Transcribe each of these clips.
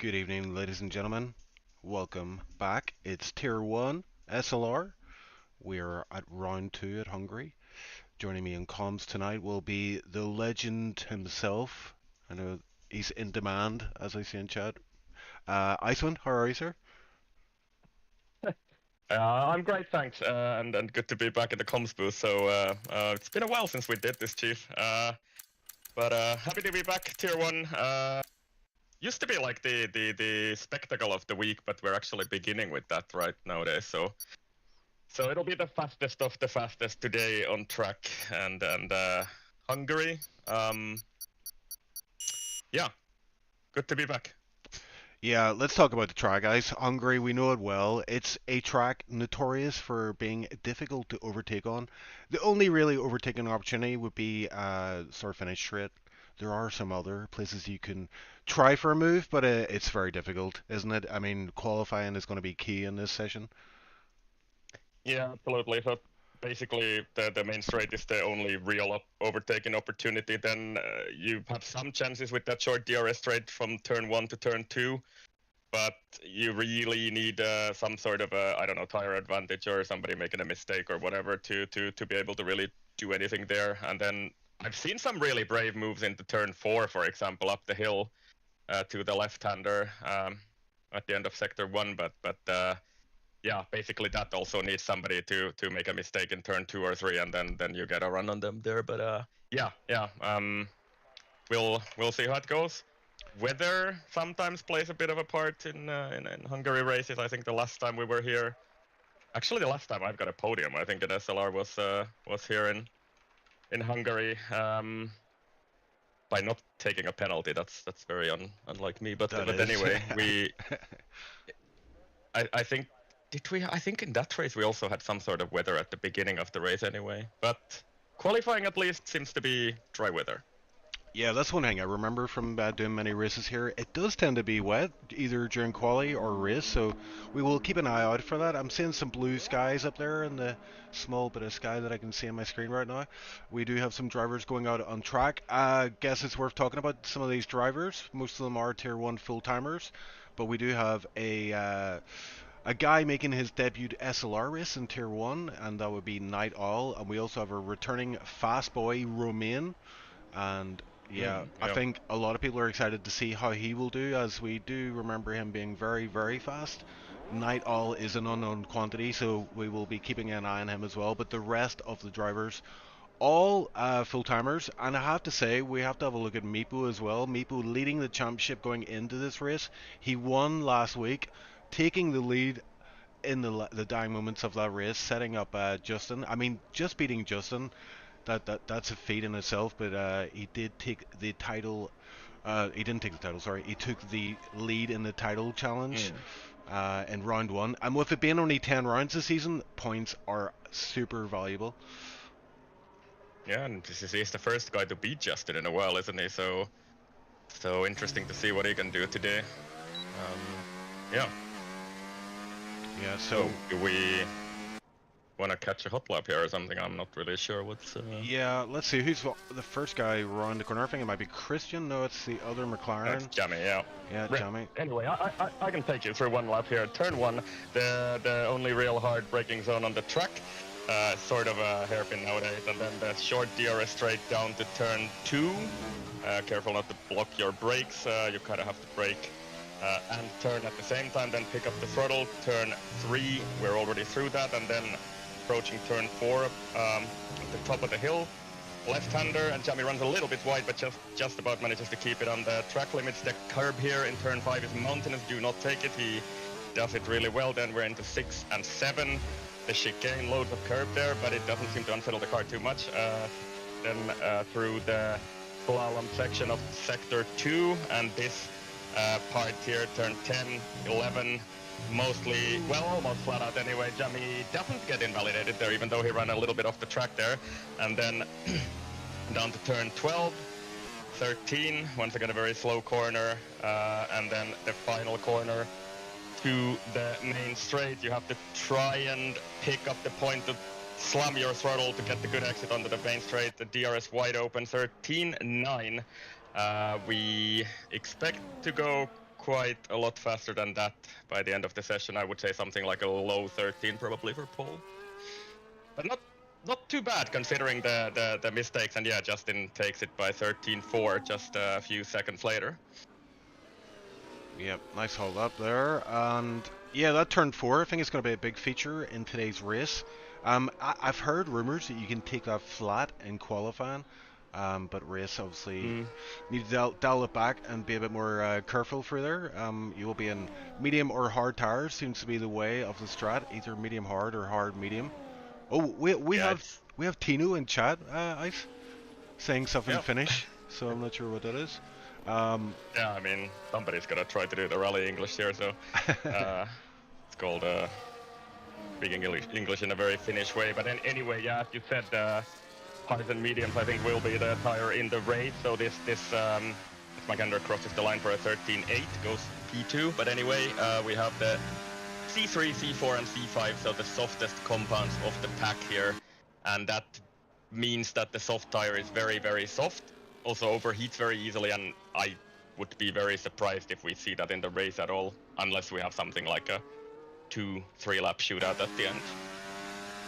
Good evening, ladies and gentlemen. Welcome back. It's Tier 1 SLR. We're at round 2 at Hungary. Joining me in comms tonight will be the legend himself. I know he's in demand, as I see in chat. Iceland, how are you, sir? I'm great, thanks, and good to be back in the comms booth. It's been a while since we did this, Chief. But happy to be back. Tier 1 used to be like the spectacle of the week, but we're actually beginning with that right nowadays. So it'll be the fastest of the fastest today on track and Hungary. Yeah, good to be back. Yeah, let's talk about the track, guys. Hungary, we know it well. It's a track notorious for being difficult to overtake on. The only really overtaking opportunity would be sort of finish straight. There are some other places you can try for a move, but it's very difficult, isn't it? I mean, qualifying is going to be key in this session. Yeah, absolutely. So basically, the main straight is the only real overtaking opportunity. Then you have some chances with that short DRS straight from turn 1 to turn 2, but you really need some sort of I don't know, tire advantage or somebody making a mistake or whatever to be able to really do anything there. And then I've seen some really brave moves into turn 4, for example, up the hill to the left-hander at the end of sector 1, but yeah, basically that also needs somebody to make a mistake in turn 2 or 3, and then you get a run on them there. But yeah, we'll see how it goes. Weather sometimes plays a bit of a part in Hungary races. I think the last time we were here, actually the last time I've got a podium, I think an SLR was here in Hungary. By not taking a penalty, that's very unlike me. But anyway, I think. Did we? I think in that race we also had some sort of weather at the beginning of the race anyway. But qualifying at least seems to be dry weather. Yeah, that's one thing I remember from doing many races here. It does tend to be wet, either during quali or race, so we will keep an eye out for that. I'm seeing some blue skies up there in the small bit of sky that I can see on my screen right now. We do have some drivers going out on track. I guess it's worth talking about some of these drivers. Most of them are Tier 1 full-timers, but we do have a guy making his debut SLR race in Tier 1, and that would be Night Owl. And we also have a returning fast boy, Romain. And yeah, I Yeah. think a lot of people are excited to see how he will do, as we do remember him being very, very fast. Night Owl is an unknown quantity, so we will be keeping an eye on him as well. But the rest of the drivers, all full-timers, and I have to say, we have to have a look at Meepo as well. Meepo leading the championship going into this race. He won last week, taking the lead in the dying moments of that race, setting up Justin. I mean, just beating Justin, that's a feat in itself. But he did take the title. He didn't take the title. Sorry, he took the lead in the title challenge in round 1. And with it being only 10 rounds this season, points are super valuable. Yeah, and he's the first guy to beat Justin in a while, isn't he? So interesting to see what he can do today. Yeah. Yeah. So do we want to catch a hot lap here or something? I'm not really sure what's. Yeah, let's see who's the first guy around the corner. I think it might be Christian. No, it's the other McLaren. That's Jamie, yeah. Yeah, Jamie. Anyway, I can take you through one lap here. Turn 1, the only real hard braking zone on the track. Sort of a hairpin nowadays, and then the short DRS straight down to turn 2. Careful not to block your brakes. You kind of have to brake and turn at the same time, then pick up the throttle. Turn 3, we're already through that, and then approaching turn 4 at the top of the hill. Left-hander, and Jamie runs a little bit wide, but just about manages to keep it on the track limits. The curb here in turn 5 is mountainous. Do not take it. He does it really well. Then we're into 6 and 7. The chicane, loads of curb there, but it doesn't seem to unsettle the car too much. Then through the slalom section of sector 2, and this part here, turn 10, 11, mostly, well, almost flat out anyway. Jamie doesn't get invalidated there, even though he ran a little bit off the track there. And then down to turn 12, 13, once again a very slow corner, and then the final corner to the main straight. You have to try and pick up the point to slam your throttle to get the good exit onto the main straight. The DRS wide open, 13.9. We expect to go quite a lot faster than that by the end of the session. I would say something like a low 13 probably for pole. But not too bad considering the mistakes, and yeah, Justin takes it by 13.4 just a few seconds later. Yep, nice hold up there, and yeah, that turn 4 I think is going to be a big feature in today's race. I've heard rumors that you can take that flat in qualifying, but race obviously need to dial it back and be a bit more careful through there. You will be in medium or hard tires, seems to be the way of the strat, either medium hard or hard medium. Oh, we have Tino in chat, Ice, saying something Finnish, so I'm not sure what that is. Yeah, I mean, somebody's gonna try to do the rally English here, so it's called speaking English in a very Finnish way. But anyway, yeah, as you said, hards and mediums I think will be the tire in the race. So this Magander crosses the line for a 13.8, goes P2. But anyway, we have the C3, C4, and C5, so the softest compounds of the pack here, and that means that the soft tire is very, very soft. Also overheats very easily, and I would be very surprised if we see that in the race at all, unless we have something like a 2-3 lap shootout at the end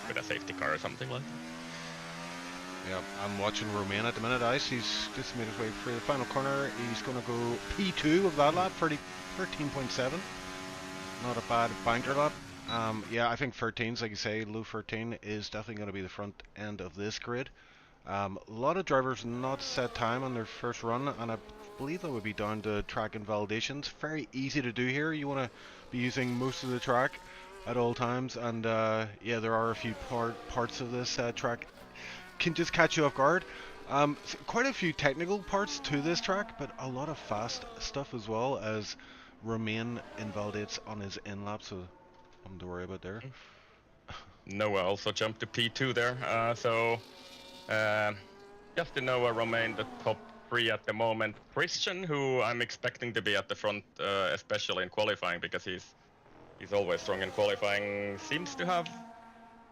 with a safety car or something like that. Yeah, I'm watching Romain at the minute, Ice. He's just made his way through the final corner. He's going to go P2 of that lap, 13.7. Not a bad banker lap. Yeah, I think 13s, like you say, low 13 is definitely going to be the front end of this grid. A lot of drivers not set time on their first run, and I believe that would be down to track invalidations. Very easy to do here. You want to be using most of the track at all times, and yeah, there are a few parts of this track can just catch you off guard. Quite a few technical parts to this track, but a lot of fast stuff as well, as Romain invalidates on his in lap, so nothing to worry about there. Noah also jumped to P2 there, so Justin, Noah, Romain, the top 3 at the moment. Christian, who I'm expecting to be at the front, especially in qualifying, because he's always strong in qualifying, seems to have,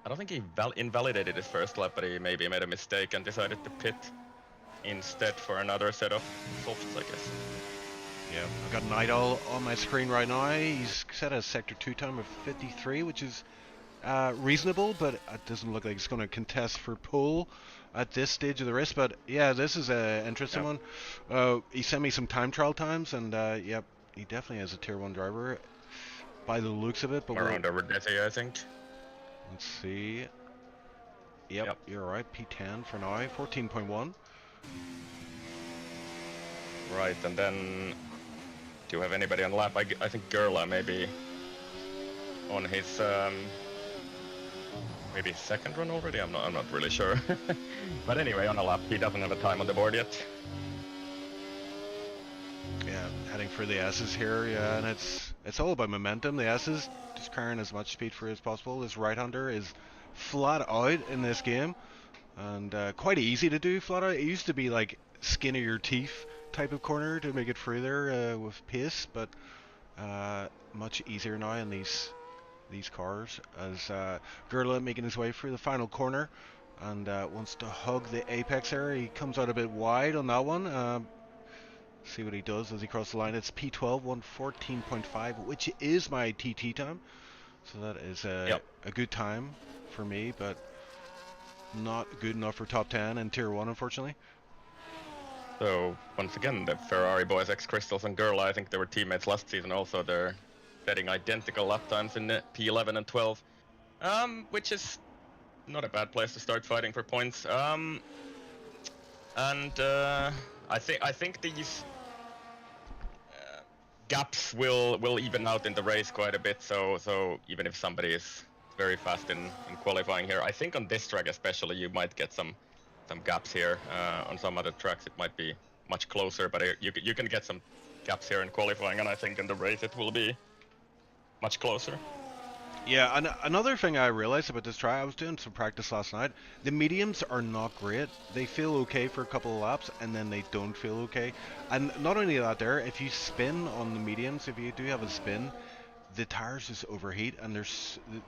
I don't think he invalidated his first lap, but he maybe made a mistake and decided to pit instead for another set of softs, I guess. Yeah, I've got Nidal on my screen right now. He's set a Sector 2 time of 53, which is reasonable, but it doesn't look like he's going to contest for pole at this stage of the race. But yeah, this is an interesting one. He sent me some time trial times, and yep, he definitely has a tier 1 driver by the looks of it. But around over Desi, I think. Let's see. Yep, you're right. P10 for now, 14.1. Right, and then do you have anybody on lap? I think Gerla maybe on his maybe second run already. I'm not really sure. But anyway, on a lap, he doesn't have a time on the board yet. Yeah, heading for the S's here. Yeah, and it's all about momentum. The S's just carrying as much speed for as possible. This right-hander is flat out in this game, and quite easy to do flat out. It used to be like skin of your teeth type of corner to make it through there with pace, but much easier now in these cars, as Gerla making his way through the final corner and wants to hug the apex area. He comes out a bit wide on that one. See what he does as he crosses the line. It's P12, 114.5, which is my TT time, so that is a good time for me, but not good enough for top 10 in tier 1, unfortunately. So once again, the Ferrari boys, ex-Crystals and Gerla, I think they were teammates last season also. They're setting identical lap times in the P11 and 12, which is not a bad place to start fighting for points. And I think these gaps will even out in the race quite a bit. So even if somebody is very fast in qualifying here, I think on this track especially you might get some gaps here. On some other tracks it might be much closer, but you can get some gaps here in qualifying, and I think in the race it will be much closer. Yeah, and another thing I realized about this track, I was doing some practice last night, the mediums are not great. They feel okay for a couple of laps, and then they don't feel okay. And not only that there, if you spin on the mediums, if you do have a spin, the tires just overheat, and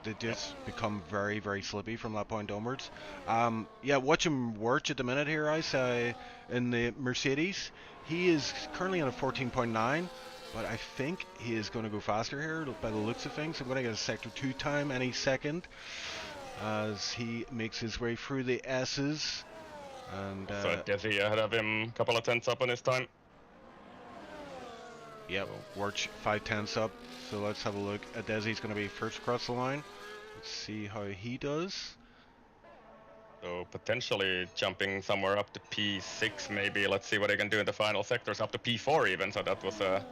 they just become very, very slippy from that point onwards. Yeah, watch him work at the minute here, I say, in the Mercedes. He is currently on a 14.9. but I think he is going to go faster here by the looks of things. I'm going to get a sector 2 time any second as he makes his way through the S's. And So Desi ahead of him, couple of tenths up on his time. Yep, Warch 5 tenths up. So let's have a look. Desi's going to be first across the line. Let's see how he does. So potentially jumping somewhere up to P6 maybe. Let's see what he can do in the final sectors, up to P4 even. So that was a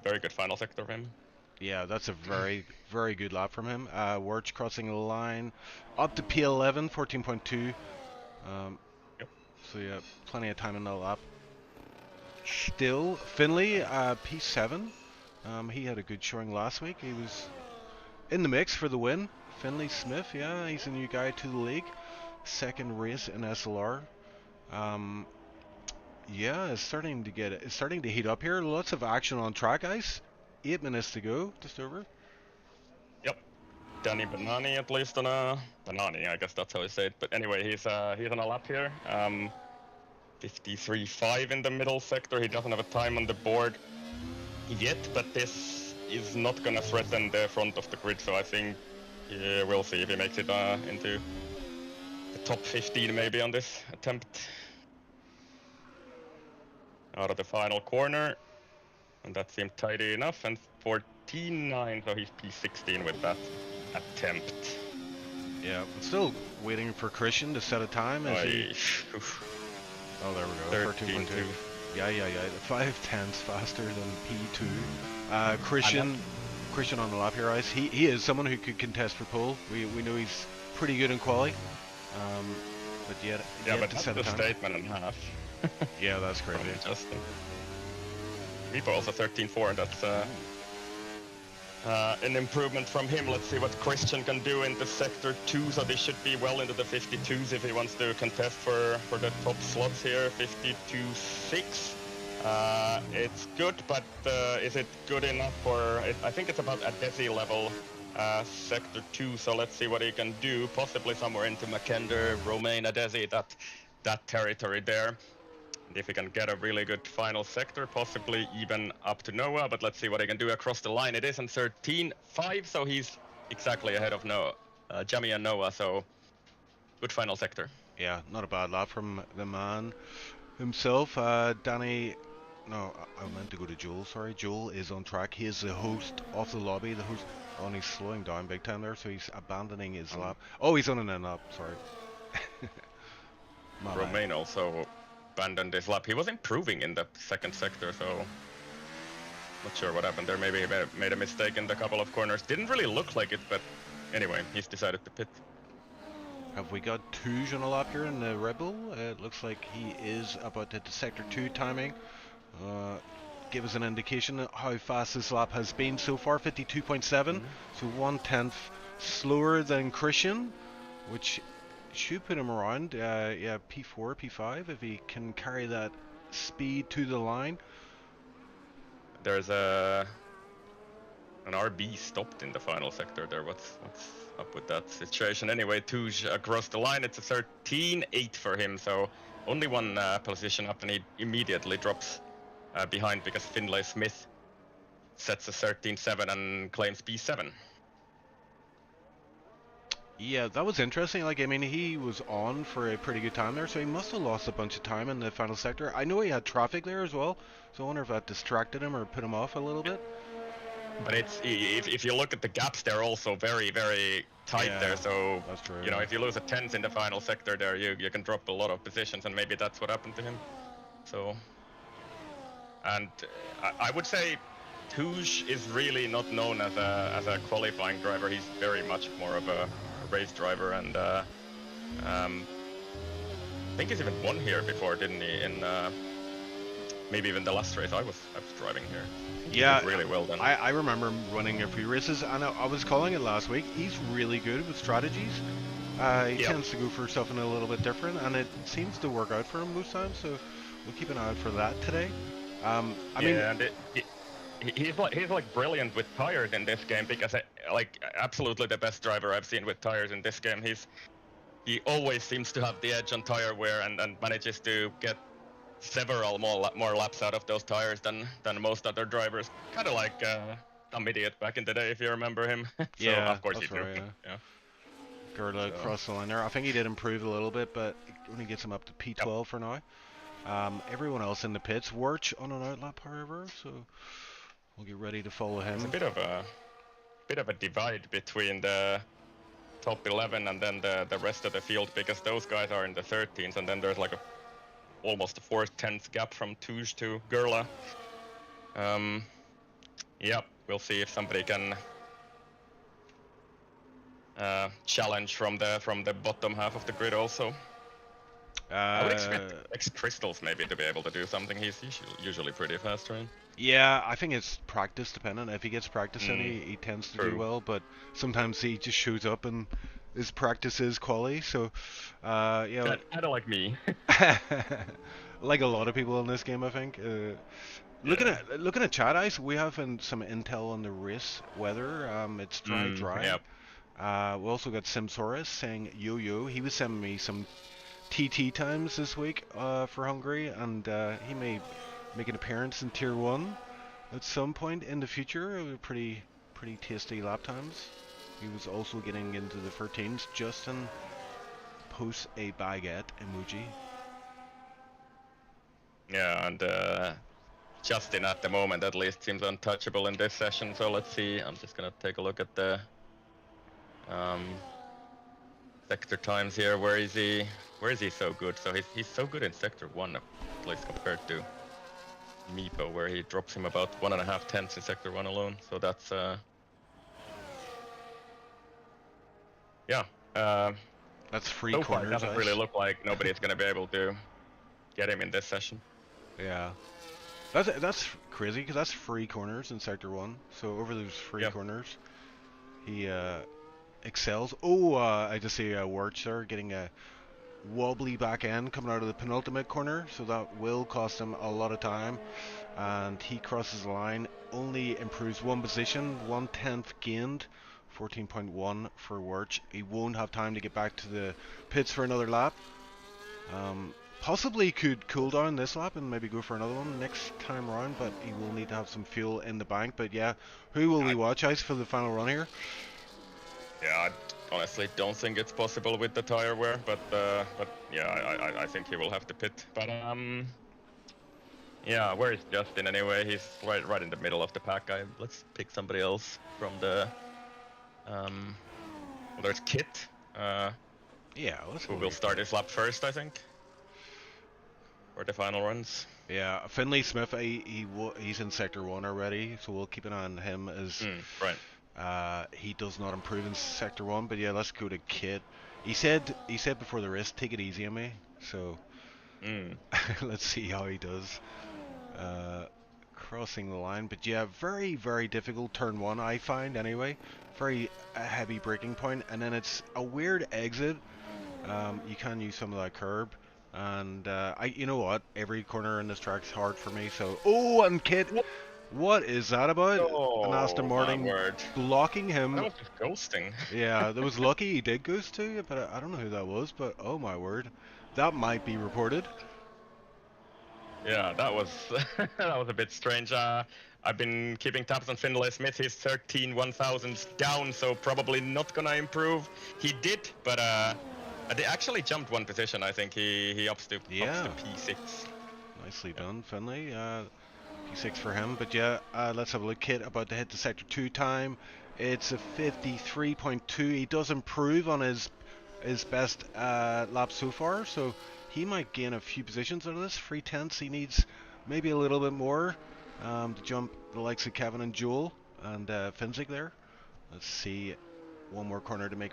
very good final sector for him. Yeah, that's a very, very good lap from him. Warch crossing the line up to P11, 14.2. Yep. So yeah, plenty of time in that lap. Still, Finley, P7. He had a good showing last week. He was in the mix for the win. Finley Smith, yeah, he's a new guy to the league. Second race in SLR. Yeah, it's starting to heat up here. Lots of action on track, guys. 8 minutes to go, just over. Yep. Danny Banani at least on a Banani, I guess that's how you say it. But anyway, he's on a lap here. 53.5 in the middle sector. He doesn't have a time on the board yet, but this is not gonna threaten the front of the grid. So I think we'll see if he makes it into the top 15 maybe on this attempt. Out of the final corner, and that seemed tidy enough. And 14.9, so he's P16 with that attempt. Yeah, I'm still waiting for Christian to set a time. Is he... Oh, there we go. 13.2. Yeah. 5 tenths faster than P2. Christian on the lap here, guys. He is someone who could contest for pole. We know he's pretty good in quali. But yet but to set that's a a time. statement and a half. Yeah, that's crazy. Justin. Reaper also 13.4, and that's an improvement from him. Let's see what Christian can do in the sector 2, so this should be well into the 52s if he wants to contest for the top slots here. 52.6. It's good, but is it good enough for it? I think it's about a Desi level sector 2, so let's see what he can do. Possibly somewhere into Mackinder, Romain, Adesi, that territory there. And if he can get a really good final sector, possibly even up to Noah, but let's see what he can do across the line. It is in 13.5, so he's exactly ahead of Noah, Jamie and Noah, so good final sector. Yeah, not a bad lap from the man himself. Danny, no, I meant to go to Joel, sorry. Joel is on track. He is the host of the lobby, the host. Oh, and he's slowing down big time there, so he's abandoning his lap. Oh, he's on an up, sorry. Romain also abandoned his lap. He was improving in the second sector, so not sure what happened there. Maybe he made a mistake in the couple of corners. Didn't really look like it, but anyway, he's decided to pit. Have we got Touge on a lap here in the Red Bull? It looks like he is about to sector 2 timing. Give us an indication of how fast this lap has been so far. 52.7, so 1/10 slower than Christian, which should put him around P4, P5 if he can carry that speed to the line. There's an RB stopped in the final sector there. What's up with that situation? Anyway, Touge across the line. It's a 13.8 for him, so only one position up, and he immediately drops behind because Finlay Smith sets a 13.7 and claims P7. Yeah, that was interesting. Like, I mean, he was on for a pretty good time there, so he must have lost a bunch of time in the final sector. I know he had traffic there as well, so I wonder if that distracted him or put him off a little bit. But it's if you look at the gaps, they're also very, very tight there. So that's true, you know, if you lose a 10th in the final sector there, you can drop a lot of positions, and maybe that's what happened to him. So, and I would say Touge is really not known as a qualifying driver. He's very much more of a race driver, and I think he's even won here before, didn't he? In maybe even the last race I was driving here. Yeah, really well done. I remember him running a few races, and I was calling it last week. He's really good with strategies. He tends to go for something a little bit different, and it seems to work out for him most times. So we'll keep an eye out for that today. I mean, and he's like brilliant with tires in this game, because like absolutely the best driver I've seen with tires in this game. He always seems to have the edge on tire wear, and manages to get several more laps out of those tires than most other drivers. Kind of like some idiot back in the day, if you remember him. So Yeah, of course he that's do. right. Yeah. Yeah. Gerda So, across the line there. I think he did improve a little bit, but it only gets him up to P12 yep. for now. Everyone else in the pits, Wirch on an outlap, however, so we'll get ready to follow him. There's a bit of a divide between the top 11 and then the rest of the field, because those guys are in the 13s, and then there's like almost a 4/10 gap from Tuj to Gerla. Yep, we'll see if somebody can challenge from the bottom half of the grid also. I would expect Crystals maybe to be able to do something. He's usually pretty fast, right? Yeah, I think it's practice dependent. If he gets practice in, he tends to do well, but sometimes he just shows up and his practice is quality. So, yeah, kind of like me. like a lot of people in this game, I think. Looking at chat ice, we have some intel on the race weather. It's dry. Yep. We also got Simsaurus saying yo. He was sending me some TT times this week for Hungary, and he may make an appearance in Tier 1 at some point in the future. Pretty tasty lap times. He was also getting into the 13s. Justin posts a baguette emoji. Yeah, and Justin at the moment at least seems untouchable in this session, so let's see. I'm just gonna take a look at the sector times here. Where is he so good? So he's so good in sector 1, at least compared to Meepo, where he drops him about 1.5 tenths in sector 1 alone. So that's that's free so corners. Far it doesn't really look like nobody's gonna be able to get him in this session. Yeah, that's crazy because that's free corners in sector 1. So over those free corners, he excels. I just see a Wirch there getting a wobbly back end coming out of the penultimate corner, so that will cost him a lot of time, and he crosses the line, only improves 1 position, 1/10 gained, 14.1 for Wirch. He won't have time to get back to the pits for another lap. Possibly could cool down this lap and maybe go for another one next time around, but he will need to have some fuel in the bank. But yeah, who will we watch, Ice, for the final run here? Yeah, I honestly don't think it's possible with the tire wear, but yeah, I think he will have to pit. But yeah, where is Justin anyway? He's right in the middle of the pack. Let's pick somebody else from the well, there's Kit. Yeah, who will start his lap first, I think, for the final runs. Yeah, Finley Smith, he's in sector 1 already, so we'll keep an eye on him as right. He does not improve in sector 1, but yeah, let's go to Kit. He said before the race, take it easy on me, so let's see how he does crossing the line. But yeah, very difficult turn 1, I find anyway. Very heavy braking point, and then it's a weird exit. You can use some of that curb, and you know what, every corner in this track's hard for me, so and Kit, what is that about? An Aston Martin blocking him. That was just ghosting. Yeah, that was lucky he did ghost to, but I don't know who that was, but oh my word, that might be reported. Yeah, that was that was a bit strange. I've been keeping tabs on Finlay Smith. He's 13 1,000s down, so probably not gonna improve. He did, but they actually jumped 1 position. I think he ups to P6. Nicely done, Finlay. P6 for him. But yeah, let's have a look. Kit about to hit the sector 2 time. It's a 53.2. He does improve on his best lap so far, so he might gain a few positions out of this. 3/10. He needs maybe a little bit more to jump the likes of Kevin and Joel and Finzig there. Let's see, 1 more corner to make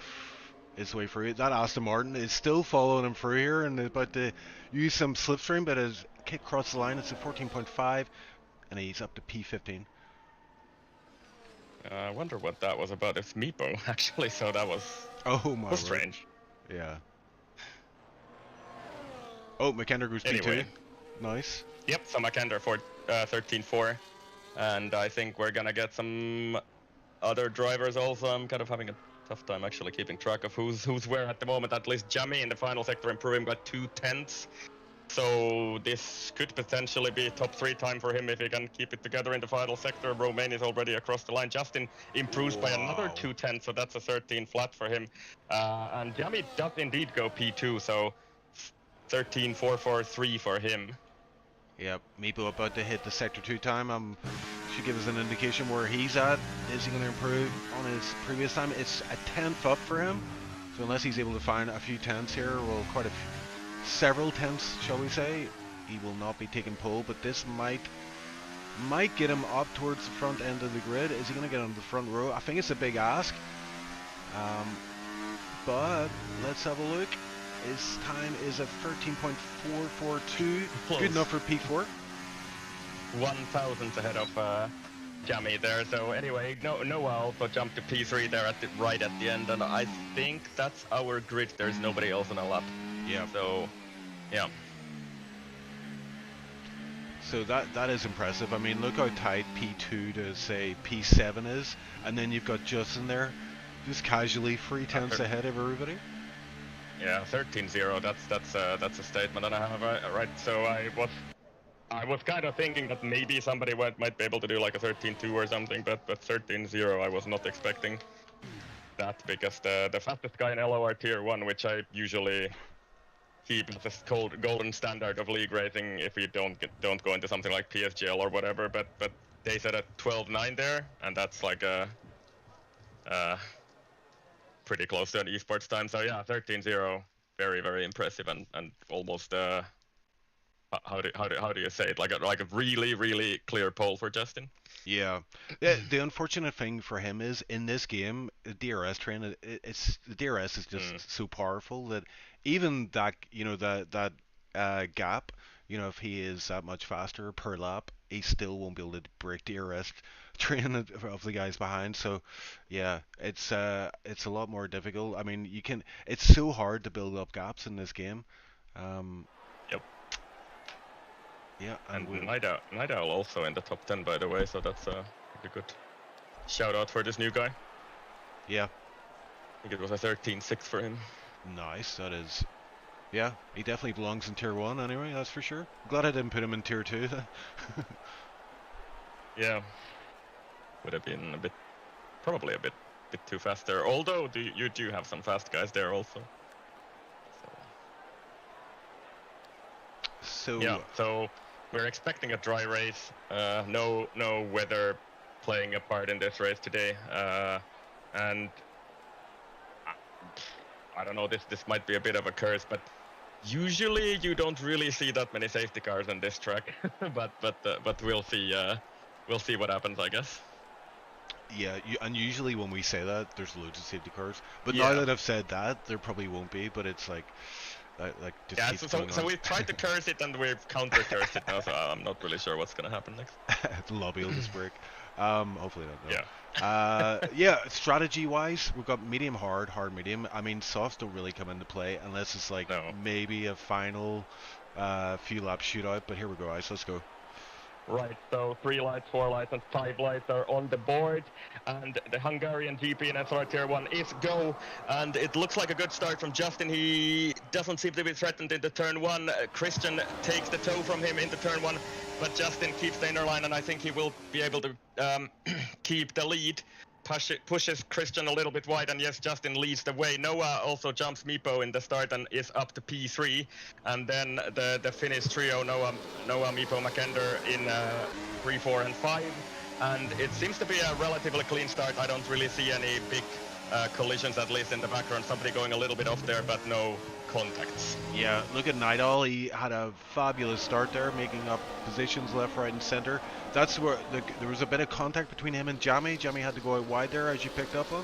his way through. That Aston Martin is still following him through here and about to use some slipstream, but as Kit crosses the line, it's a 14.5, and he's up to P15. I wonder what that was about. It's Meepo, actually, so that was strange. Yeah. Oh, McKender goes P2. Nice. Yep, so McKender for 13.4. And I think we're gonna get some other drivers also. I'm kind of having a tough time actually keeping track of who's where at the moment. At least Jamie in the final sector improving by 2/10. So this could potentially be top 3 time for him if he can keep it together in the final sector. Romain is already across the line. Justin improves by another 2 tenths, so that's a 13 flat for him. And Jamie does indeed go P2, so 13.443 for him. Yep, Meepo about to hit the sector 2 time. Should give us an indication where he's at. Is he going to improve on his previous time? It's a 10th up for him. So unless he's able to find a few tenths here, well, several tenths, shall we say, he will not be taking pole. But this might get him up towards the front end of the grid. Is he going to get on the front row? I think it's a big ask. But let's have a look. His time is at 13.442. Good enough for P4. 1,000 ahead of Jamie there. So anyway, Noah also jumped to P3 there right at the end, and I think that's our grid. There's nobody else on a lap. Yeah. So, yeah. So that is impressive. I mean, look how tight P2 to say P7 is, and then you've got Justin there, just casually 3 tenths ahead of everybody. Yeah, 13-0. That's a statement, and I have right. So I was kind of thinking that maybe somebody might be able to do like a 13-2 or something, but 13-0 I was not expecting that, because the fastest guy in SLR Tier 1, which I usually keep as the golden standard of league racing if you don't go into something like PSGL or whatever, but they said at 12.9 there, and that's like a pretty close to an esports time. So yeah, 13-0, very, very impressive, and almost how do you say it? Like a really, really clear pole for Justin. Yeah. The unfortunate thing for him is in this game, the DRS train, the DRS is just so powerful that even that, you know, that gap, you know, if he is that much faster per lap, he still won't be able to break DRS train of the guys behind. So yeah, it's a lot more difficult. I mean, it's so hard to build up gaps in this game. Yep. Yeah, and Night Owl also in the top 10, by the way, so that's a pretty good shout out for this new guy. Yeah. I think it was a 13-6 for him. Nice, that is. Yeah, he definitely belongs in Tier 1 anyway, that's for sure. Glad I didn't put him in Tier 2. Yeah. Would have been probably a bit too fast there, although you do have some fast guys there also. So yeah, so we're expecting a dry race. No weather playing a part in this race today, and I don't know. This might be a bit of a curse, but usually you don't really see that many safety cars on this track. but we'll see. We'll see what happens, I guess. Yeah, and usually when we say that, there's loads of safety cars. But yeah. Now that I've said that, there probably won't be. But it's like just yeah. Keeps So we've tried to curse it and we've counter-cursed it now. So I'm not really sure what's gonna happen next. The lobby will just break. Hopefully not. No. Yeah. Yeah. Strategy-wise, we've got medium, hard, medium. I mean, softs don't really come into play unless it's like maybe a final few lap shootout. But here we go, guys. Let's go. Right, so 3 lights, 4 lights, and 5 lights are on the board, and the Hungarian GP in SLR Tier 1 is go, and it looks like a good start from Justin. He doesn't seem to be threatened into turn 1. Christian takes the toe from him into turn 1, but Justin keeps the inner line, and I think he will be able to keep the lead. Pushes Christian a little bit wide, and yes, Justin leads the way. Noah also jumps Meepo in the start and is up to P3, and then the Finnish trio, Noah, Meepo, Makender in 3, 4, and 5, and it seems to be a relatively clean start. I don't really see any big collisions, at least in the background. Somebody going a little bit off there, but no contacts. Yeah, look at Night Owl. He had a fabulous start there, making up positions left, right, and center. That's where there was a bit of contact between him and Jamie. Jamie had to go out wide there, as you picked up on.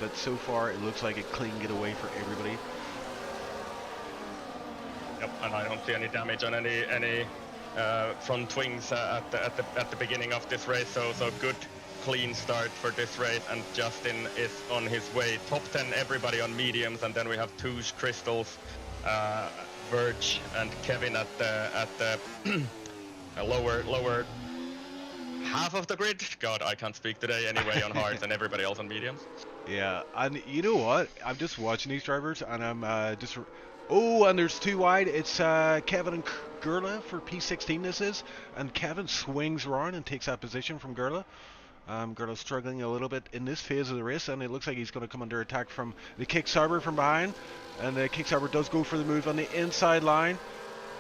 But so far, it looks like a clean getaway for everybody. Yep, and I don't see any damage on any front wings at the beginning of this race. So good, clean start for this race, and Justin is on his way. Top 10, everybody on mediums, and then we have Touche, Crystals, Verge, and Kevin at the lower half of the grid. God, I can't speak today. Anyway, on hards, and everybody else on mediums. Yeah, and you know what? I'm just watching these drivers, and I'm just Oh, and there's two wide. It's Kevin and Gurla for P16 this is. And Kevin swings around and takes that position from Gurla. Gurla's struggling a little bit in this phase of the race, and it looks like he's going to come under attack from the Kicksauber from behind. And the Kicksauber does go for the move on the inside line.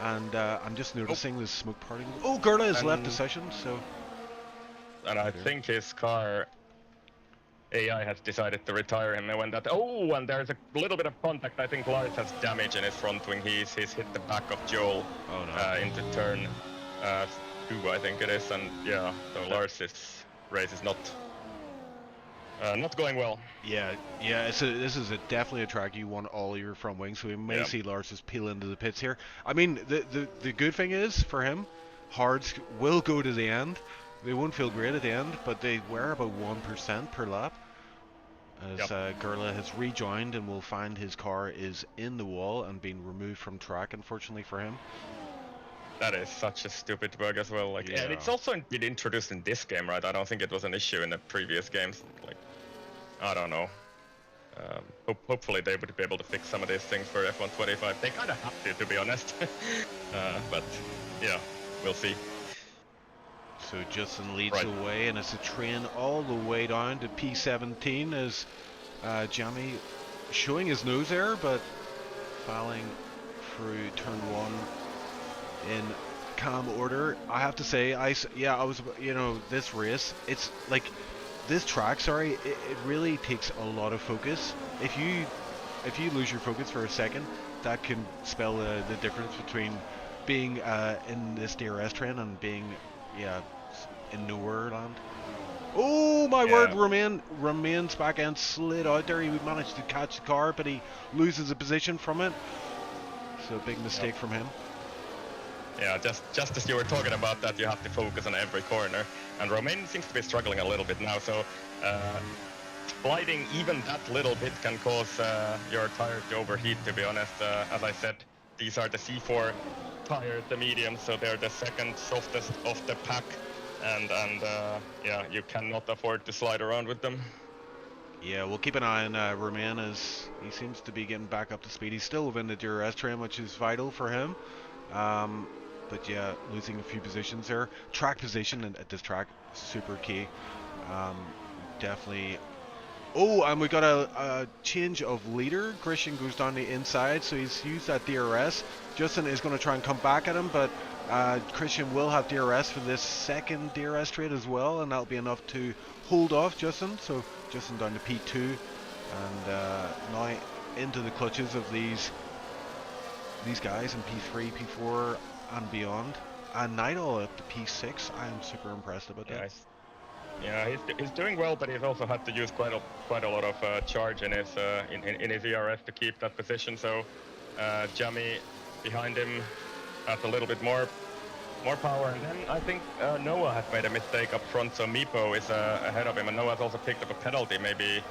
And I'm just noticing the smoke parting. Oh, Gurla has left the session, so... And I think his car... AI has decided to retire him when that... Oh, and there's a little bit of contact. I think Lars has damage in his front wing. He's hit the back of Joel into turn 2, I think it is. And yeah, so Lars' race is not going well. Yeah. This is definitely a track you want all your front wings, so we may see Lars just peel into the pits here. I mean, the good thing is for him, hards will go to the end. They won't feel great at the end, but they were about 1% per lap. As Gurla has rejoined and will find his car is in the wall and being removed from track, unfortunately for him. That is such a stupid bug as well. Like, and it's also been introduced in this game, right? I don't think it was an issue in the previous games. Like, I don't know. Hopefully they would be able to fix some of these things for F1 25. They kind of have to be honest. But yeah, we'll see. So Justin leads the way, and it's a train all the way down to P17 as Jamie showing his nose there, but falling through turn 1 in calm order. I have to say, I was, this race, it's like, this track, it really takes a lot of focus. If you lose your focus for a second, that can spell the difference between being in this DRS train and being, in nowhere land. Oh my word, Romain's back end slid out there. He managed to catch the car, but he loses a position from it. So a big mistake from him. Yeah, just as you were talking about that, you have to focus on every corner. And Romain seems to be struggling a little bit now, so sliding even that little bit can cause your tire to overheat, to be honest. As I said, these are the C4 tires, the medium, so they're the second softest of the pack. And you cannot afford to slide around with them. Yeah, we'll keep an eye on Romain as he seems to be getting back up to speed. He's still within the DRS train, which is vital for him. But yeah, losing a few positions there. Track position at this track, super key. Definitely. Oh, and we got a change of leader. Christian goes down the inside, so he's used that DRS. Justin is going to try and come back at him, but Christian will have DRS for this second DRS trade as well, and that'll be enough to hold off Justin. So Justin down to P2, and now into the clutches of these guys in P3, P4, and beyond. And Nightall up to P6. I am super impressed about that. Yeah, he's doing well, but he's also had to use quite a lot of charge in his ERS to keep that position. So Jamie behind him has a little bit more power, and then I think Noah has made a mistake up front, so Meepo is ahead of him, and Noah's also picked up a penalty. Maybe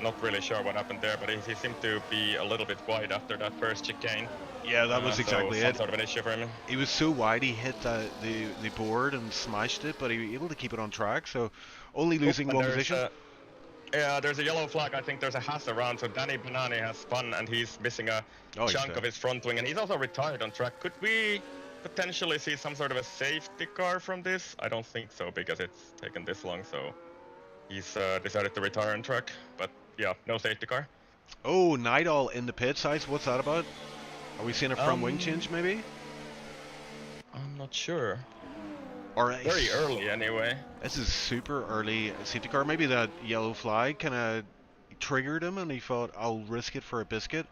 not really sure what happened there, but he seemed to be a little bit wide after that first chicane. Yeah, that was exactly so it. Sort of an issue for him. He was so wide, he hit the board and smashed it, but he was able to keep it on track, so only losing one position. Yeah, there's a yellow flag. I think there's a Haas around, so Danny Banani has spun, and he's missing a chunk of his front wing, and he's also retired on track. Could we potentially see some sort of a safety car from this? I don't think so, because it's taken this long, so he's decided to retire on track. But yeah, no safety car. Oh, Nightall in the pit size. What's that about? Are we seeing a front wing change, maybe? I'm not sure. Or very early, anyway. This is super early safety car. Maybe that yellow flag kind of triggered him, and he thought, I'll risk it for a biscuit.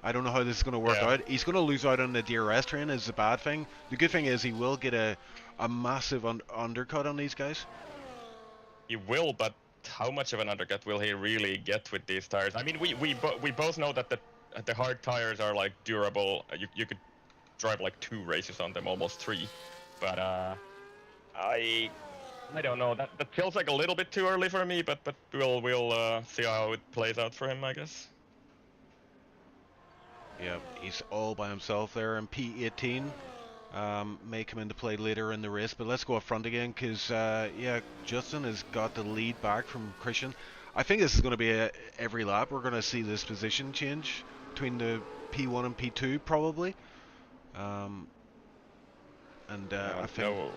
I don't know how this is going to work out. He's going to lose out on the DRS train is the bad thing. The good thing is he will get a massive undercut on these guys. He will, but how much of an undercut will he really get with these tires? I mean, we both know that the hard tires are like durable. You could drive like 2 races on them, almost 3. But I don't know. That feels like a little bit too early for me. But we'll see how it plays out for him, I guess. Yeah, he's all by himself there in P18. May come into play later in the race, but let's go up front again because Justin has got the lead back from Christian. I think this is going to be every lap we're going to see this position change between the P1 and P2 probably. I think. No.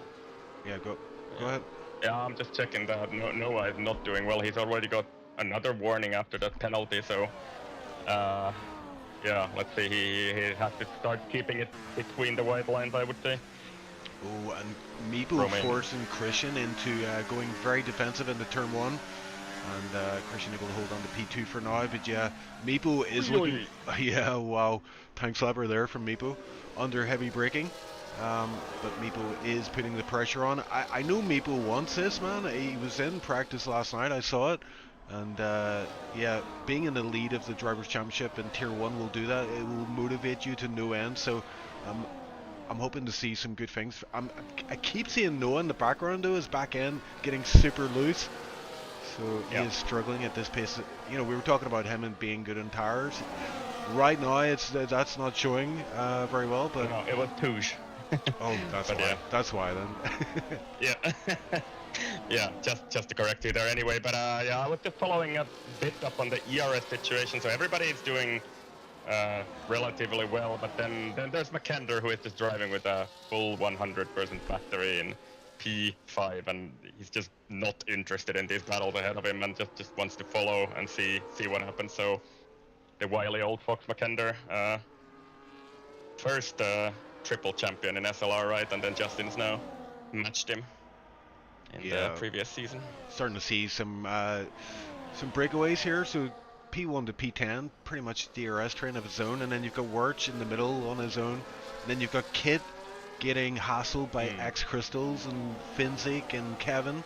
Yeah, go ahead. Yeah, I'm just checking that Noah is not doing well. He's already got another warning after that penalty, so yeah, let's see. He has to start keeping it between the white lines, I would say. Oh, and Meepo forcing Christian into going very defensive into turn 1. And Christian able to hold on to P2 for now, but yeah, Meepo is looking. Yeah, wow, tank slapper there from Meepo under heavy braking. But Meepo is putting the pressure on. I know Meepo wants this, man. He was in practice last night, I saw it. And yeah, being in the lead of the Drivers' Championship in Tier 1 will do that. It will motivate you to no end. So I'm hoping to see some good things. I keep seeing Noah in the background though, his back end getting super loose. So he is struggling at this pace. You know, we were talking about him and being good in tires. Right now, that's not showing very well. But no, it was Touche. Oh, that's why. Yeah. That's why then. Yeah. Yeah, just to correct you there anyway. But yeah, I was just following a bit up on the ERS situation. So everybody is doing relatively well, but then there's McKender who is just driving with a full 100% battery in P5, and he's just not interested in these battles ahead of him, and just wants to follow and see what happens. So the wily old fox McKender, first triple champion in SLR, right? And then Justin's now matched him in the previous season. Starting to see some breakaways here. So P1 to P10, pretty much DRS train of his own, and then you've got Wirch in the middle on his own. And then you've got Kit getting hassled by X Crystals and Finzik and Kevin.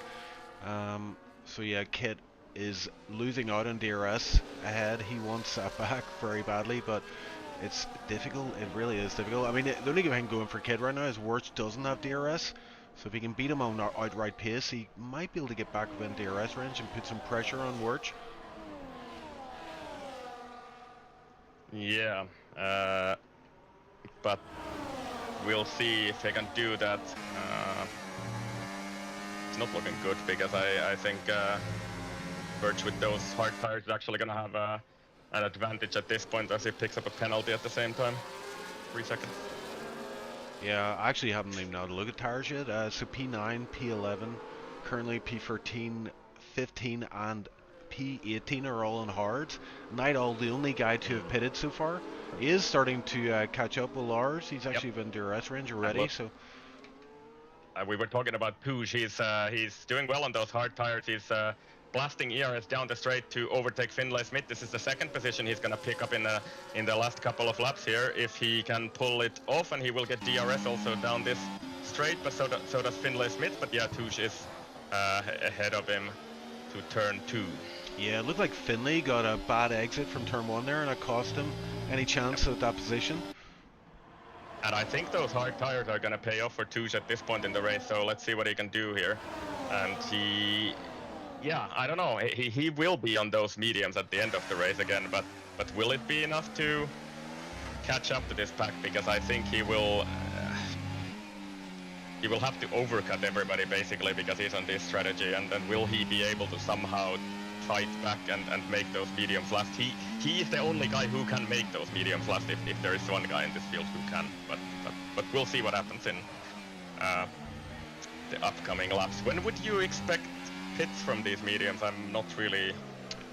So yeah, Kit is losing out on DRS ahead. He wants that back very badly, but it's difficult. It really is difficult. I mean, the only thing going for Kit right now is Wirch doesn't have DRS. So if he can beat him on outright pace, he might be able to get back within DRS range and put some pressure on Wirch. Yeah, but we'll see if they can do that. It's not looking good because I think Wirch with those hard tires is actually going to have an advantage at this point as he picks up a penalty at the same time. 3 seconds. Yeah, I actually haven't even had a look at tires yet. So P9, P11, currently P13, 15 and P18 are all on hards. Nightall, the only guy to have pitted so far, is starting to catch up with Lars. He's actually been DRS range already. So we were talking about Puig. He's doing well on those hard tires. He's blasting ERS down the straight to overtake Finlay Smith. This is the second position he's going to pick up in the last couple of laps here. If he can pull it off, and he will get DRS also down this straight, but so does Finlay Smith. But yeah, Touche is ahead of him to turn 2. Yeah, it looked like Finlay got a bad exit from turn 1 there, and it cost him any chance at that position. And I think those hard tires are going to pay off for Touche at this point in the race, so let's see what he can do here. And yeah, I don't know, he will be on those mediums at the end of the race again, but will it be enough to catch up to this pack? Because I think he will have to overcut everybody basically because he's on this strategy, and then will he be able to somehow fight back and make those mediums last? He is the only guy who can make those mediums last if there is one guy in this field who can, but we'll see what happens in the upcoming laps. When would you expect pits from these mediums? I'm not really...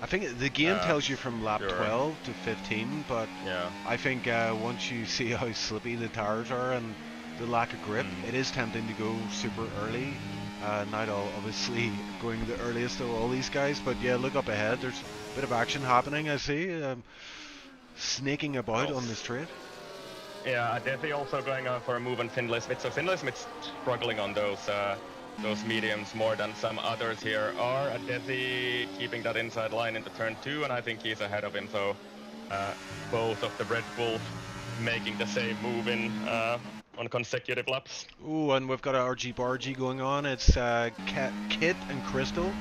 I think the game tells you from lap 12 to 15, but yeah, I think once you see how slippy the tires are and the lack of grip, it is tempting to go super early. Nightall obviously going the earliest of all these guys, but yeah, look up ahead, there's a bit of action happening, I see, snaking about on the straight. Yeah, Desi also going for a move on Finlay Smith, so Finlay Smith's struggling on those mediums more than some others here are. Desi keeping that inside line into turn 2, and I think he's ahead of him, so both of the Red Bulls making the same move in on consecutive laps. Ooh, and we've got a RG-Bargy going on. It's Kit and Crystal.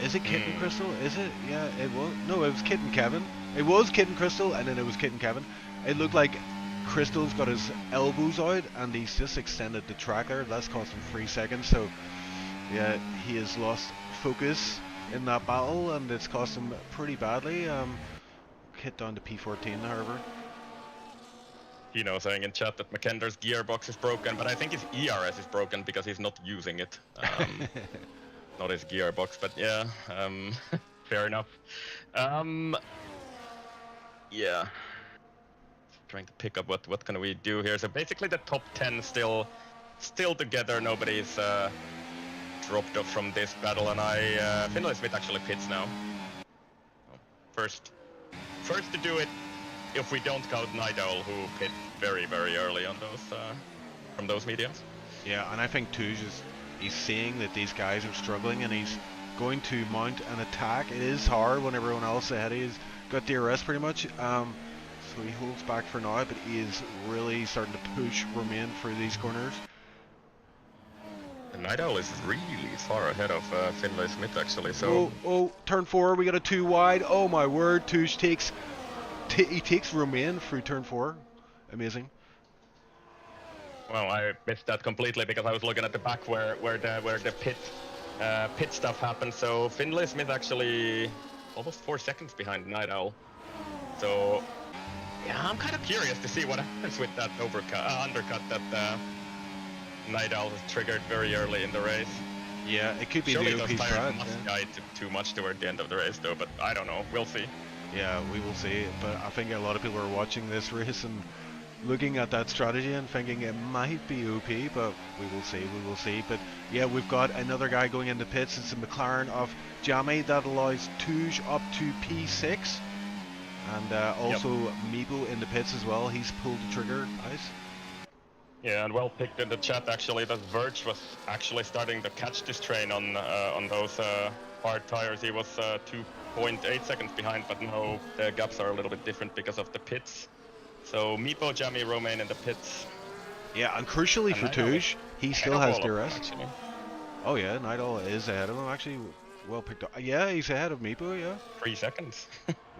Is it Kit and Crystal? Is it? Yeah, it was. No, it was Kit and Kevin. It was Kit and Crystal, and then it was Kit and Kevin. It looked like Crystal's got his elbows out, and he's just extended the track there. That's cost him 3 seconds, so yeah, he has lost focus in that battle, and it's cost him pretty badly. hit down to P14, however. Saying in chat that McKender's gearbox is broken, but I think his ERS is broken because he's not using it. Not his gearbox, but yeah, fair enough. Yeah. Trying to pick up what can we do here. So basically the top 10 still together. Nobody's dropped off from this battle, and Finlay Smith actually pits now. First to do it, if we don't count Night Owl, who pit very, very early on those from those mediums. Yeah, and I think Touge he's seeing that these guys are struggling, and he's going to mount an attack. It is hard when everyone else ahead of you has got DRS pretty much. So he holds back for now, but he is really starting to push Romain through these corners. The Night Owl is really far ahead of Finlay Smith actually. So oh, turn 4, we got a 2 wide. Oh my word, Touge takes Romain through turn 4. Amazing. Well, I missed that completely because I was looking at the back where the pit stuff happened. So Finlay Smith actually almost 4 seconds behind Night Owl. So yeah, I'm kind of curious to see what happens with that undercut that Night Owl has triggered very early in the race. Yeah, it could be Surely the OP those tires strat. must guide too much toward the end of the race though, but I don't know. We'll see. Yeah, we will see. But I think a lot of people are watching this race and looking at that strategy and thinking it might be OP, but we will see. But yeah, we've got another guy going into pits. It's a McLaren of Jamie that allows Touge up to P6. And also Meepo in the pits as well. He's pulled the trigger. Nice. Yeah, and well picked in the chat actually that Verge was actually starting to catch this train on those hard tires. He was 2.8 seconds behind, but now the gaps are a little bit different because of the pits. So Meepo, Jamie, Romain in the pits. Yeah, and crucially for Touge, he still has DRS. Actually. Oh yeah, Night Owl is ahead of him actually. Well picked up. Yeah, he's ahead of Meepo, yeah. 3 seconds.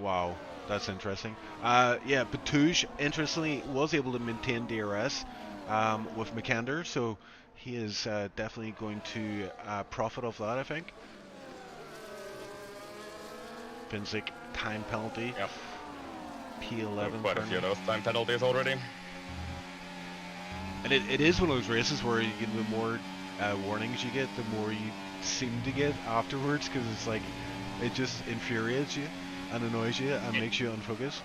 Wow, that's interesting. Yeah, but Touge, interestingly, was able to maintain DRS with McKender, so he is definitely going to profit off that, I think. Finzik, time penalty. Yep. P11. Quite a few of those time penalties already. And it is one of those races where the more warnings you get, the more you seem to get afterwards, because it's like it just infuriates you and annoys you and makes you unfocused.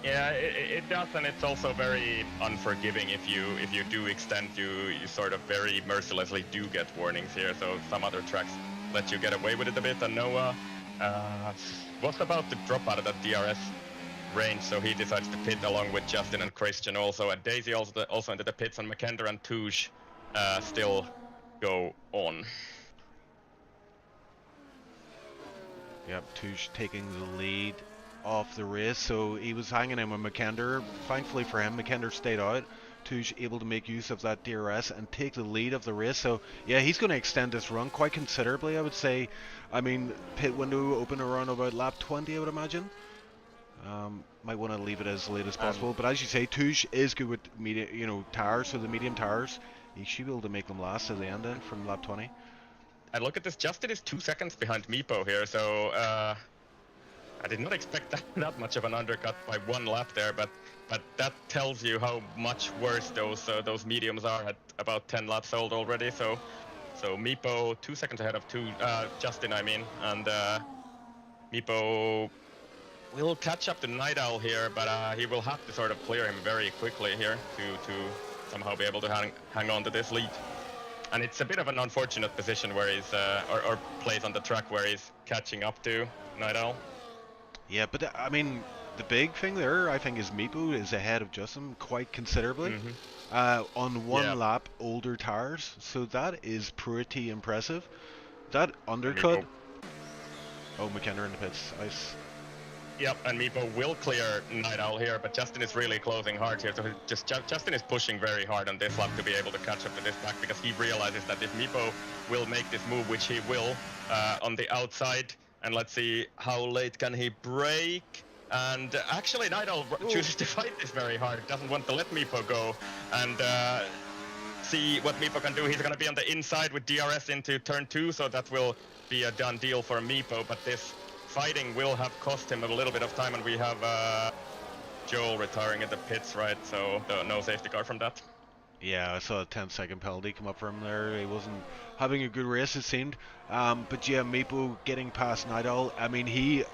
Yeah, it does, and it's also very unforgiving if you do extend. You sort of very mercilessly do get warnings here. So some other tracks let you get away with it a bit. And Noah was about to drop out of that DRS range, so he decides to pit along with Justin and Christian also. And Daisy also into the pits, and McKender and Touge still go on. Yep, Touge taking the lead off the race, so he was hanging in with McKender. Thankfully for him, McKender stayed out. Touge able to make use of that DRS and take the lead of the race. So yeah, he's going to extend this run quite considerably, I would say. I mean, pit window open around about lap 20, I would imagine. Might want to leave it as late as possible, but as you say, Touge is good with medium, tires. So the medium tires, he should be able to make them last to the end then from lap 20. And look at this, Justin is 2 seconds behind Meepo here, so I did not expect that much of an undercut by 1 lap there, but that tells you how much worse those mediums are at about 10 laps old already. So Meepo 2 seconds ahead of Justin, I mean, and Meepo will catch up to Night Owl here, but he will have to sort of clear him very quickly here to somehow be able to hang on to this lead. And it's a bit of an unfortunate position where he's or place on the track where he's catching up to Night Owl. Yeah, but I mean, the big thing there, I think, is Meepo is ahead of Justin quite considerably on 1 lap older tires. So that is pretty impressive. That undercut. Meepo. Oh, McKender in the pits. Nice. Yep, and Meepo will clear Night Owl here, but Justin is really closing hard here. So Justin is pushing very hard on this lap to be able to catch up to this back, because he realizes that if Meepo will make this move, which he will, on the outside, and let's see how late can he brake. And actually, Night Owl chooses to fight this very hard. Doesn't want to let Meepo go, and see what Meepo can do. He's going to be on the inside with DRS into turn 2, so that will be a done deal for Meepo. But this fighting will have cost him a little bit of time, and we have Joel retiring at the pits, right? So no safety car from that. Yeah, I saw a 10-second penalty come up for him there. He wasn't having a good race, it seemed. But yeah, Meepo getting past Nidal. I mean, he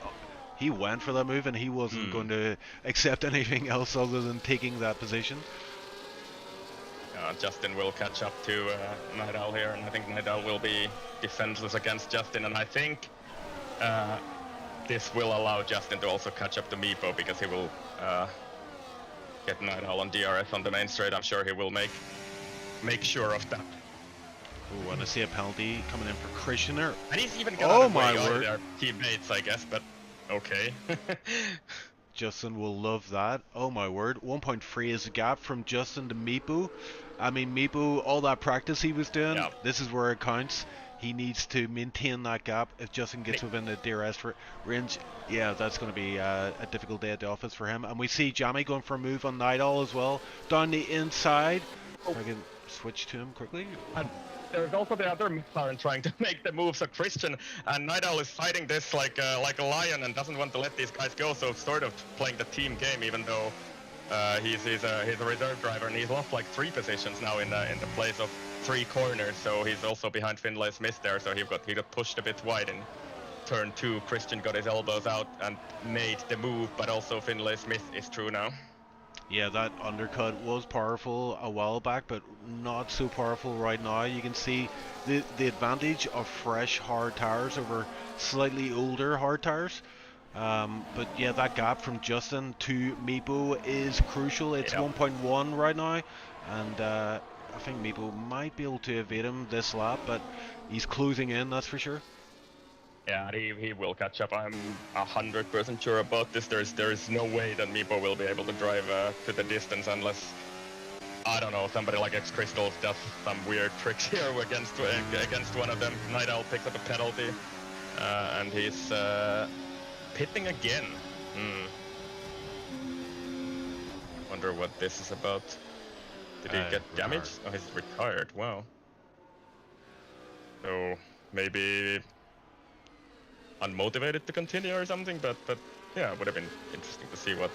went for that move, and he wasn't going to accept anything else other than taking that position. Justin will catch up to Nidal here, and I think Nidal will be defenseless against Justin, and I think this will allow Justin to also catch up to Meepo, because he will get Nidal on DRS on the main straight. I'm sure he will make sure of that. Oh, and I see a penalty coming in for Christian there. And he's even got out of their teammates, I guess, but okay. Justin will love that. Oh my word. 1.3 is the gap from Justin to Meepo. I mean, Meepo, all that practice he was doing, this is where it counts. He needs to maintain that gap. If Justin gets within the DRS range, yeah, that's going to be a difficult day at the office for him. And we see Jamie going for a move on Nidal as well. Down the inside. If I can switch to him quickly. And there's also the other McLaren trying to make the moves of Christian, and Nidal is fighting this like a lion and doesn't want to let these guys go, so sort of playing the team game, even though he's a reserve driver, and he's lost like 3 positions now in the place of 3 corners, so he's also behind Finlay Smith there, so he got pushed a bit wide in turn 2. Christian got his elbows out and made the move, but also Finlay Smith is through now. Yeah, that undercut was powerful a while back, but not so powerful right now. You can see the advantage of fresh hard tires over slightly older hard tires. But yeah, that gap from Justin to Meepo is crucial. It's 1.1 right now, and I think Meepo might be able to evade him this lap, but he's closing in, that's for sure. Yeah, he will catch up. I'm 100% sure about this. There's no way that Meepo will be able to drive to the distance unless, I don't know, somebody like X-Crystal does some weird tricks here against one of them. Nidal picks up a penalty, and he's pitting again. Wonder what this is about. Did he get damaged? Oh, he's retired. Wow. So maybe unmotivated to continue or something, but yeah, it would have been interesting to see what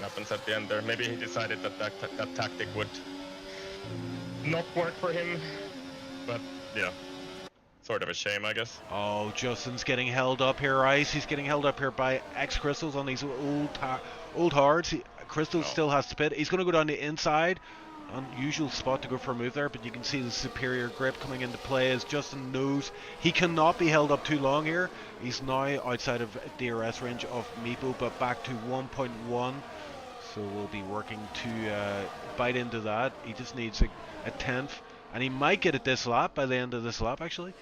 happens at the end there. Maybe he decided that tactic would not work for him, but yeah, sort of a shame, I guess. Oh, Justin's getting held up here, Ice. He's getting held up here by X-Crystals on these old hards. Crystals still has to pit. He's going to go down the inside. Unusual spot to go for a move there, but you can see the superior grip coming into play as Justin knows he cannot be held up too long here. He's now outside of DRS range of Meepo, but back to 1.1, so we'll be working to bite into that. He just needs a 10th, and he might get it this lap, by the end of this lap actually.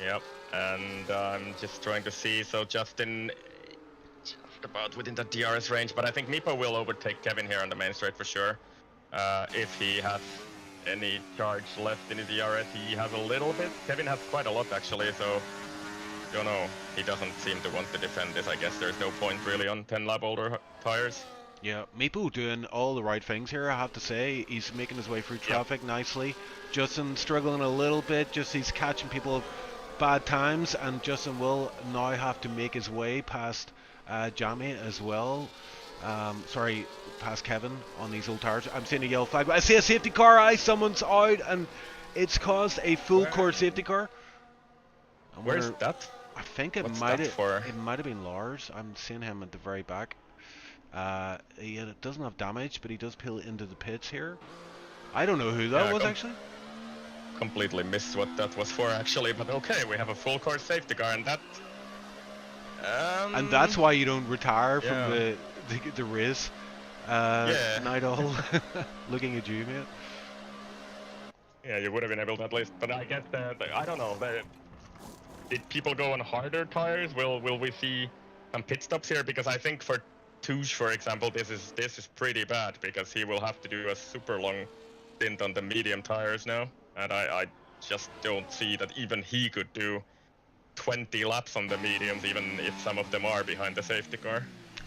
Yep, and I'm just trying to see, so Justin just about within the DRS range, but I think Meepo will overtake Kevin here on the main straight for sure. If he has any charge left in his DRS, he has a little bit. Kevin has quite a lot actually, so don't know. He doesn't seem to want to defend this. I guess there's no point really on 10 lap older tires. Yeah, Meepo doing all the right things here, I have to say. He's making his way through traffic nicely. Justin struggling a little bit, just he's catching people bad times, and Justin will now have to make his way past Jamie as well. Sorry, past Kevin on these old tires. I'm seeing a yellow flag, but I see a safety car. Someone's out, and it's caused a full court safety car. Where's that? I think it might have been Lars. I'm seeing him at the very back. He doesn't have damage, but he does peel into the pits here. I don't know who that was actually. Completely missed what that was for actually, but okay, we have a full court safety car, and that. And that's why you don't retire from the race. Nidal, looking at you, mate. Yeah, you would have been able to at least, but I guess I don't know. Did people go on harder tires? Will we see some pit stops here? Because I think for Touche, for example, this is pretty bad because he will have to do a super long stint on the medium tires now, and I just don't see that even he could do 20 laps on the mediums, even if some of them are behind the safety car.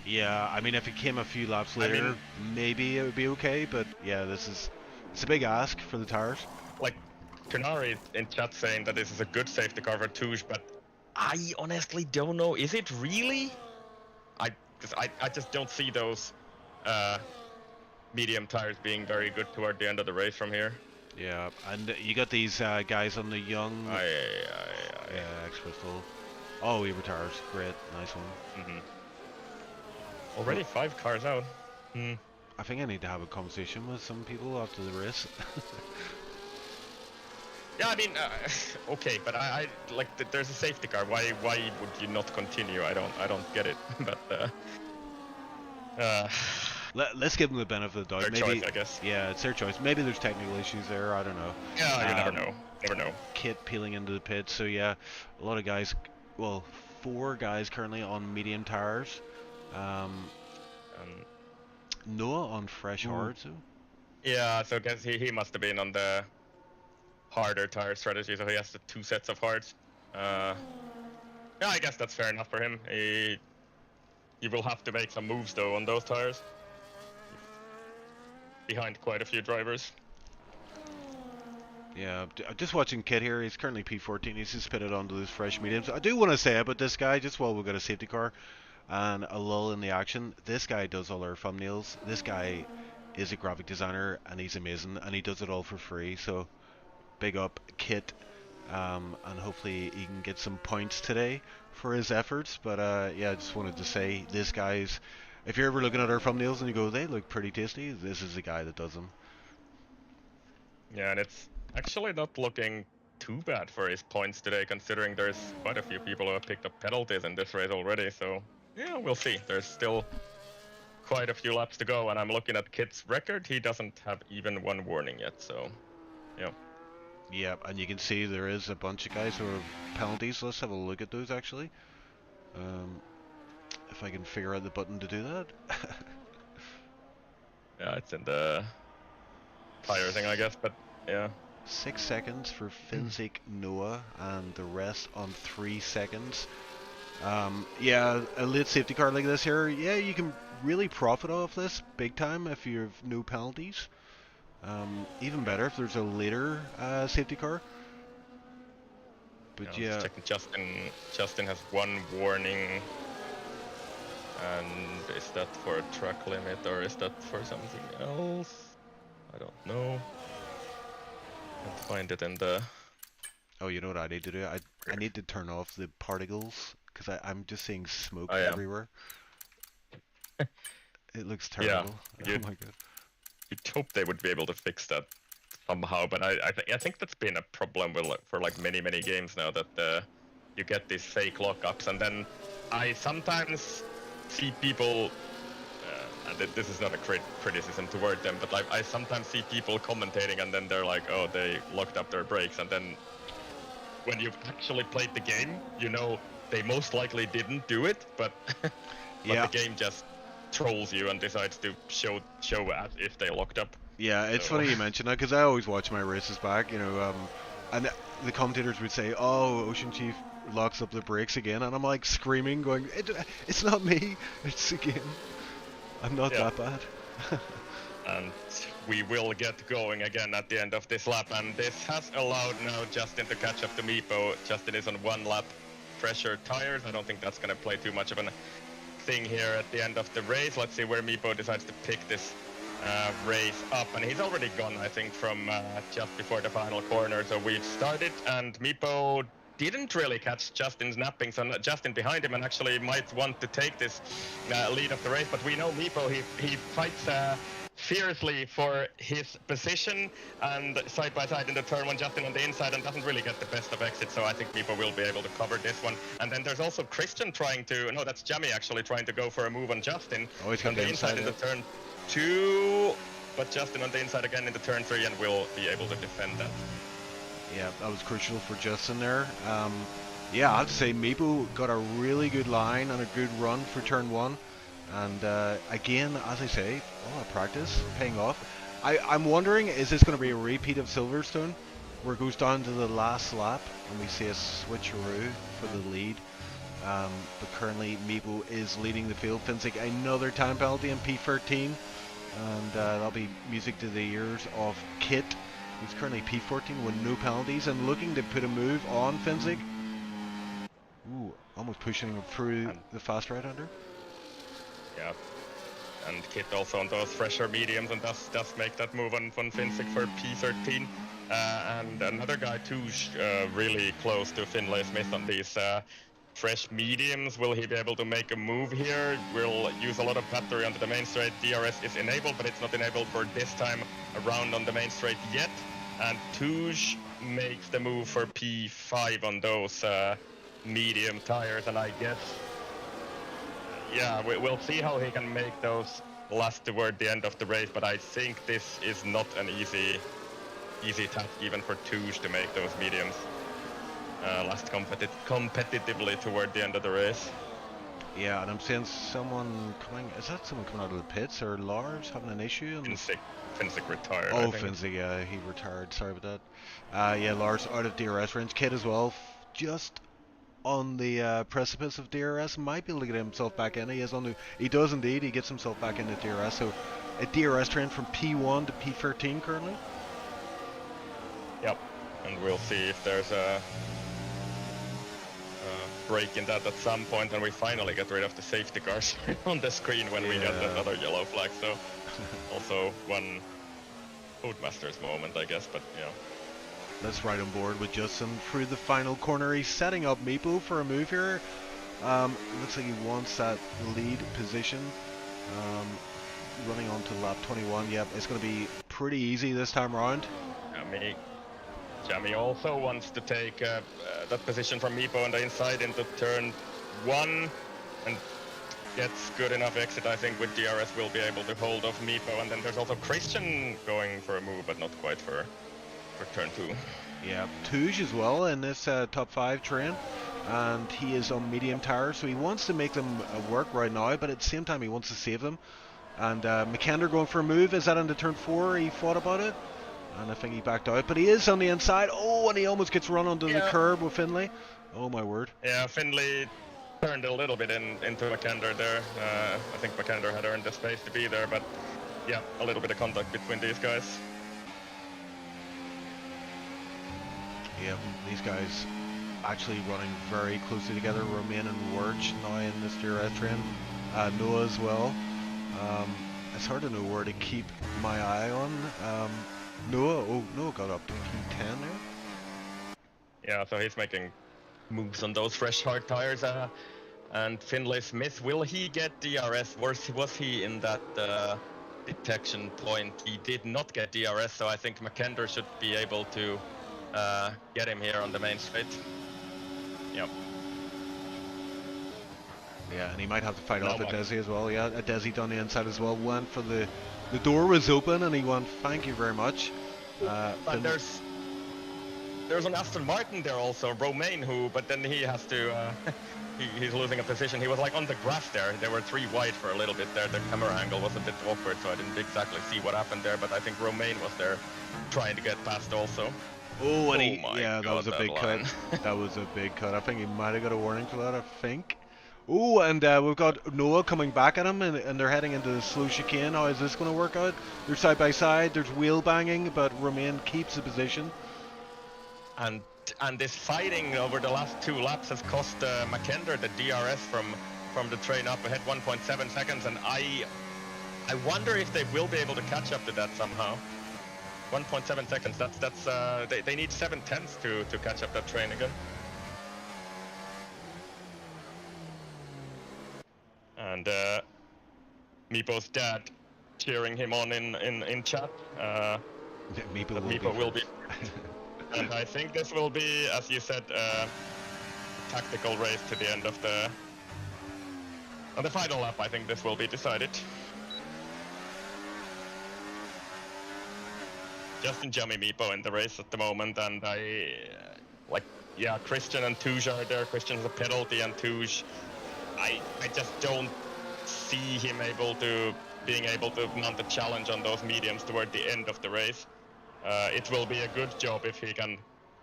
Yeah, I mean, if it came a few laps later, maybe it would be okay, but yeah, it's a big ask for the tires. Like, Canary in chat saying that this is a good safety car for Touche, but I honestly don't know. Is it really? I just don't see those medium tires being very good toward the end of the race from here. Yeah, and you got these guys on the young. Aye. Yeah, X-Crystal. Oh, he retires. Great, nice one. Already 5 cars out. I think I need to have a conversation with some people after the race. Yeah, I mean, okay, but I like there's a safety car. Why would you not continue? I don't get it. But Let's give them the benefit of the doubt. their Maybe, choice, I guess. yeah, it's their choice. Maybe there's technical issues there. I don't know. Yeah, you never know. Never know. Kit peeling into the pit. So yeah, a lot of guys. Well, 4 guys currently on medium tires. Noah on fresh hard. So. Yeah, so I guess he must have been on the harder tire strategy. So he has the 2 sets of hards. Yeah, I guess that's fair enough for him. He will have to make some moves though on those tires. Behind quite a few drivers. Yeah, just watching Kit here. He's currently P14. He's just pitted onto those fresh mediums. I do want to say about this guy, just while we've got a safety car and a lull in the action, this guy does all our thumbnails. This guy is a graphic designer and he's amazing, and he does it all for free. So big up Kit, and hopefully he can get some points today for his efforts. But yeah, I just wanted to say this guy's. If you're ever looking at our thumbnails and you go, they look pretty tasty, this is the guy that does them. Yeah, and it's actually not looking too bad for his points today, considering there's quite a few people who have picked up penalties in this race already. So yeah, we'll see. There's still quite a few laps to go, and I'm looking at Kit's record. He doesn't have even 1 warning yet. So yeah. Yeah, and you can see there is a bunch of guys who have penalties. Let's have a look at those actually. If I can figure out the button to do that. Yeah, it's in the tire thing, I guess, but yeah. 6 seconds for Finzik Noah, and the rest on 3 seconds. Yeah, a late safety car like this here, yeah, you can really profit off this big time if you have no penalties. Even better if there's a later safety car. But yeah. Checking Justin has 1 warning. And is that for a track limit or is that for something else? I don't know. Can't find it in the... Oh, you know what I need to do? I need to turn off the particles, because I'm just seeing smoke everywhere. It looks terrible. Yeah, oh my god. You'd hope they would be able to fix that somehow, but I think that's been a problem for like many games now, that you get these fake lockups, and then I sometimes see people, and this is not a criticism toward them, but like I sometimes see people commentating and then they're like, oh, they locked up their brakes, and then when you've actually played the game, you know they most likely didn't do it, but, but the game just trolls you and decides to show as if they locked up. Yeah, it's funny you mention that, because I always watch my races back, you know, and the commentators would say, oh, Ocean Chief locks up the brakes again, and I'm like screaming, going, it's not me, it's the game. I'm not that bad. And we will get going again at the end of this lap, and this has allowed now Justin to catch up to Meepo. Justin is on 1 lap fresher tires. I don't think that's going to play too much of a thing here at the end of the race. Let's see where Meepo decides to pick this race up, and he's already gone, I think, from just before the final corner. So we've started, and Meepo didn't really catch Justin's napping, so Justin behind him and actually might want to take this lead of the race, but we know Meepo, he fights fiercely for his position, and side by side in the turn 1, Justin on the inside, and doesn't really get the best of exit, so I think Meepo will be able to cover this one. And then there's also Christian trying to, no, that's Jamie actually trying to go for a move on Justin on the inside in the turn 2, but Justin on the inside again in the turn 3, and will be able to defend that. Yeah, that was crucial for Justin there. Yeah, I have to say Meepo got a really good line and a good run for turn 1. And again, as I say, a lot of practice paying off. I'm wondering, is this going to be a repeat of Silverstone, where it goes down to the last lap and we see a switcheroo for the lead? But currently Meepo is leading the field. Finzik another time penalty in P13, and that'll be music to the ears of Kit, who's currently P14 with no penalties and looking to put a move on Finzik. Ooh, almost pushing him through And, the fast right-hander. yeah. And Kit also on those fresher mediums, and does make that move on Finsick for P13. And another guy too, really close to Finlay Smith on these fresh mediums. Will he be able to make a move here? We'll use a lot of battery onto the main straight. DRS is enabled, but it's not enabled for this time around on the main straight yet. And Touge makes the move for P5 on those medium tires, and I guess, yeah, we'll see how he can make those last toward the end of the race, but I think this is not an easy task even for Touge to make those mediums last competitively toward the end of the race. Yeah, and I'm seeing someone coming. Is that someone coming out of the pits, or Lars having an issue? Finsick retired. Oh, Finsick, yeah, he retired. Sorry about that. Yeah, Lars out of DRS range. Kid as well, just on the precipice of DRS. Might be able to get himself back in. He does indeed. He gets himself back into DRS. So a DRS train from P1 to P13 currently. Yep, and we'll see if there's a break in that at some point, and we finally get rid of the safety cars on the screen when we get another yellow flag. So also one Codemasters moment, I guess, but yeah. Let's ride on board with Justin through the final corner. He's setting up Meepo for a move here. Looks like he wants that lead position. Running on to lap 21. Yep, it's going to be pretty easy this time around. Jamie also wants to take that position from Meepo on the inside into turn 1 and gets good enough exit. I think with DRS we'll be able to hold off Meepo, and then there's also Christian going for a move, but not quite for turn 2. Yeah, Touge as well in this top 5 train, and he is on medium tires, so he wants to make them work right now, but at the same time he wants to save them. And McKender going for a move. Is that into turn 4? He thought about it, and I think he backed out, but he is on the inside. Oh, and he almost gets run onto the curb with Finlay. Oh my word. Yeah, Finlay turned a little bit into McKender there. I think McKender had earned the space to be there, but yeah, a little bit of contact between these guys. Yeah, these guys actually running very closely together. Romain and Wirch now in this DRS train. Noah as well. It's hard to know where to keep my eye on. Noah got up to P10 there. Yeah, so he's making moves on those fresh hard tires. And Finlay Smith, will he get DRS? Was he in that detection point? He did not get DRS, so I think McKender should be able to get him here on the main straight. Yep. Yeah, and he might have to fight off Adesi as well. Yeah, Adesi on the inside as well. Went for the door was open, and he went, thank you very much. But there's an Aston Martin there also, Romain, but then he has to, he's losing a position. He was like on the grass there. There were 3 wide for a little bit there. The camera angle was a bit awkward, so I didn't exactly see what happened there, but I think Romain was there trying to get past also. Oh, and that was a big cut. That was a big cut. I think he might have got a warning for that, I think. Oh, and we've got Noah coming back at him, and they're heading into the slow chicane. How is this going to work out? They're side by side. There's wheel banging, but Romain keeps the position. And this fighting over the last 2 laps has cost McKender the DRS from the train up ahead, 1.7 seconds, and I wonder if they will be able to catch up to that somehow. 1.7 seconds. They need 7/10 to catch up that train again. And Meepo's dad cheering him on in chat. Meepo will be. And I think this will be, as you said, tactical race to the end of on the final lap. I think this will be decided. Just enjoying Meepo in the race at the moment, and Christian and Touge are there. Christian has a penalty, and Touge, I just don't see him being able to mount a challenge on those mediums toward the end of the race. It will be a good job if he can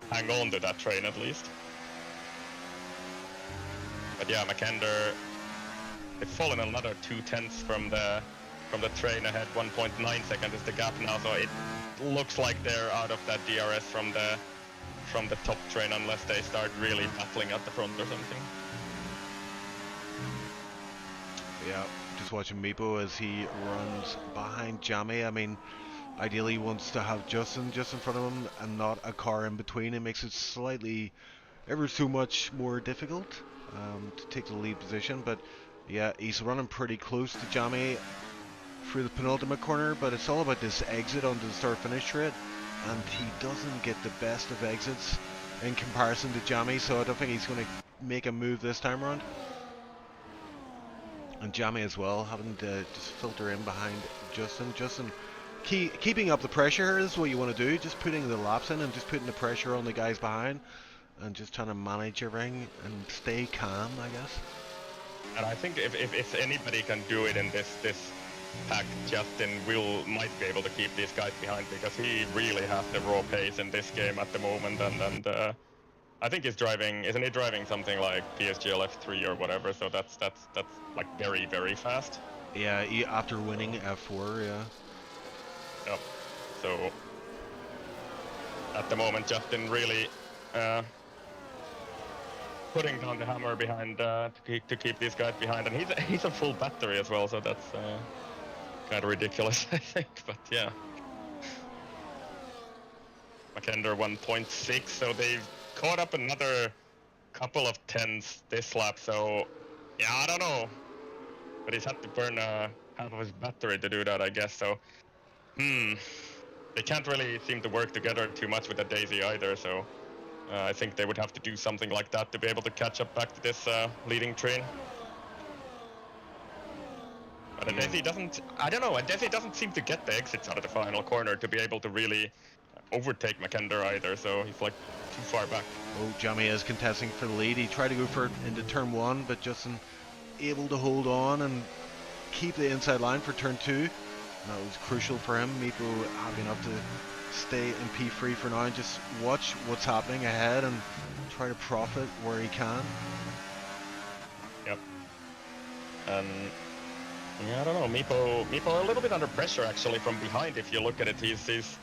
hang on to that train at least. But yeah, McKender, they've fallen another 2/10 from the train ahead. 1.9 seconds is the gap now, so it looks like they're out of that DRS from the top train unless they start really battling at the front or something. Yeah, just watching Meepo as he runs behind Jamie. I mean, ideally he wants to have Justin just in front of him and not a car in between. It makes it slightly, ever so much more difficult to take the lead position. But yeah, he's running pretty close to Jamie through the penultimate corner, but it's all about this exit onto the start-finish straight, and he doesn't get the best of exits in comparison to Jamie, so I don't think he's going to make a move this time around. And Jamie as well, having to just filter in behind Justin. Justin, keeping up the pressure is what you want to do, just putting the laps in and just putting the pressure on the guys behind, and just trying to manage everything and stay calm, I guess. And I think if anybody can do it in this pack, Justin might be able to keep these guys behind, because he really has the raw pace in this game at the moment, and I think he's driving, isn't he driving something like PSGL F3 or whatever, so that's like very, very fast. Yeah, after winning F4, yeah. Yep. So at the moment, Justin really putting down the hammer behind to keep these guys behind, and he's a full battery as well, so that's kind of ridiculous, I think. But yeah, McKender 1.6, so they've caught up another couple of tens this lap. So yeah, I don't know, but he's had to burn half of his battery to do that, I guess. So they can't really seem to work together too much with the Daisy either. So I think they would have to do something like that to be able to catch up back to this leading train. But a Daisy doesn't, I don't know, a Daisy doesn't seem to get the exits out of the final corner to be able to really overtake McKender either, so he's like too far back. Oh, Jamie is contesting for the lead. He tried to go for it into turn 1, but Justin able to hold on and keep the inside line for turn 2. That was crucial for him. Meepo having enough to stay in P3 for now and just watch what's happening ahead and try to profit where he can. Yep. Yeah, I don't know. Meepo a little bit under pressure actually from behind. If you look at it, he's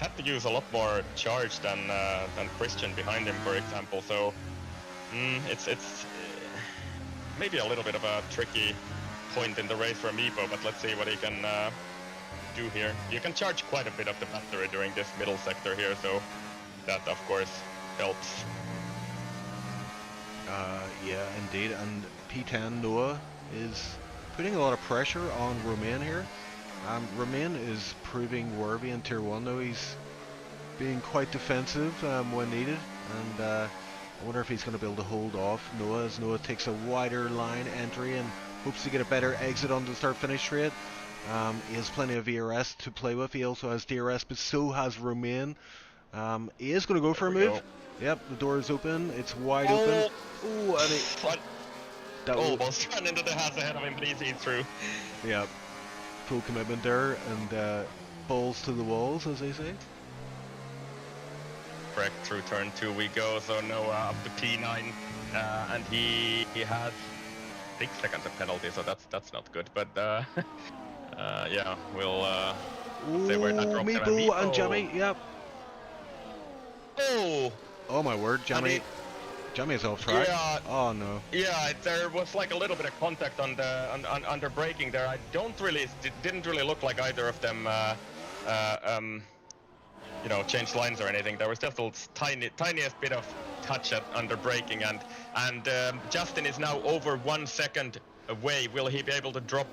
had to use a lot more charge than Christian behind him, for example. So it's maybe a little bit of a tricky point in the race for Meepo, but let's see what he can do here. You can charge quite a bit of the battery during this middle sector here, so that of course helps. Yeah, indeed. And P10 Noah is putting a lot of pressure on Romain here. Romain is proving worthy in Tier 1 though. He's being quite defensive when needed, and I wonder if he's going to be able to hold off Noah as Noah takes a wider line entry and hopes to get a better exit on the start-finish straight. He has plenty of ERS to play with. He also has DRS, but so has Romain. He is going to go for a move. Yep, the door is open. It's wide open. Ooh, and that almost ran into the house ahead of him, but he's through. Yeah, full commitment there, and balls to the walls, as they say. Correct, through turn 2 we go, so Noah up to P9, and he has 6 seconds of penalty, so that's not good, but yeah, we'll say where that dropped. Meepo and Jamie, yep. Oh my word, Jamie. Jamie is off track. Yeah. Oh no. Yeah, there was like a little bit of contact on the under braking there. It didn't really look like either of them you know, changed lines or anything. There was just a tiniest bit of touch at under braking, and Justin is now over 1 second away. Will he be able to drop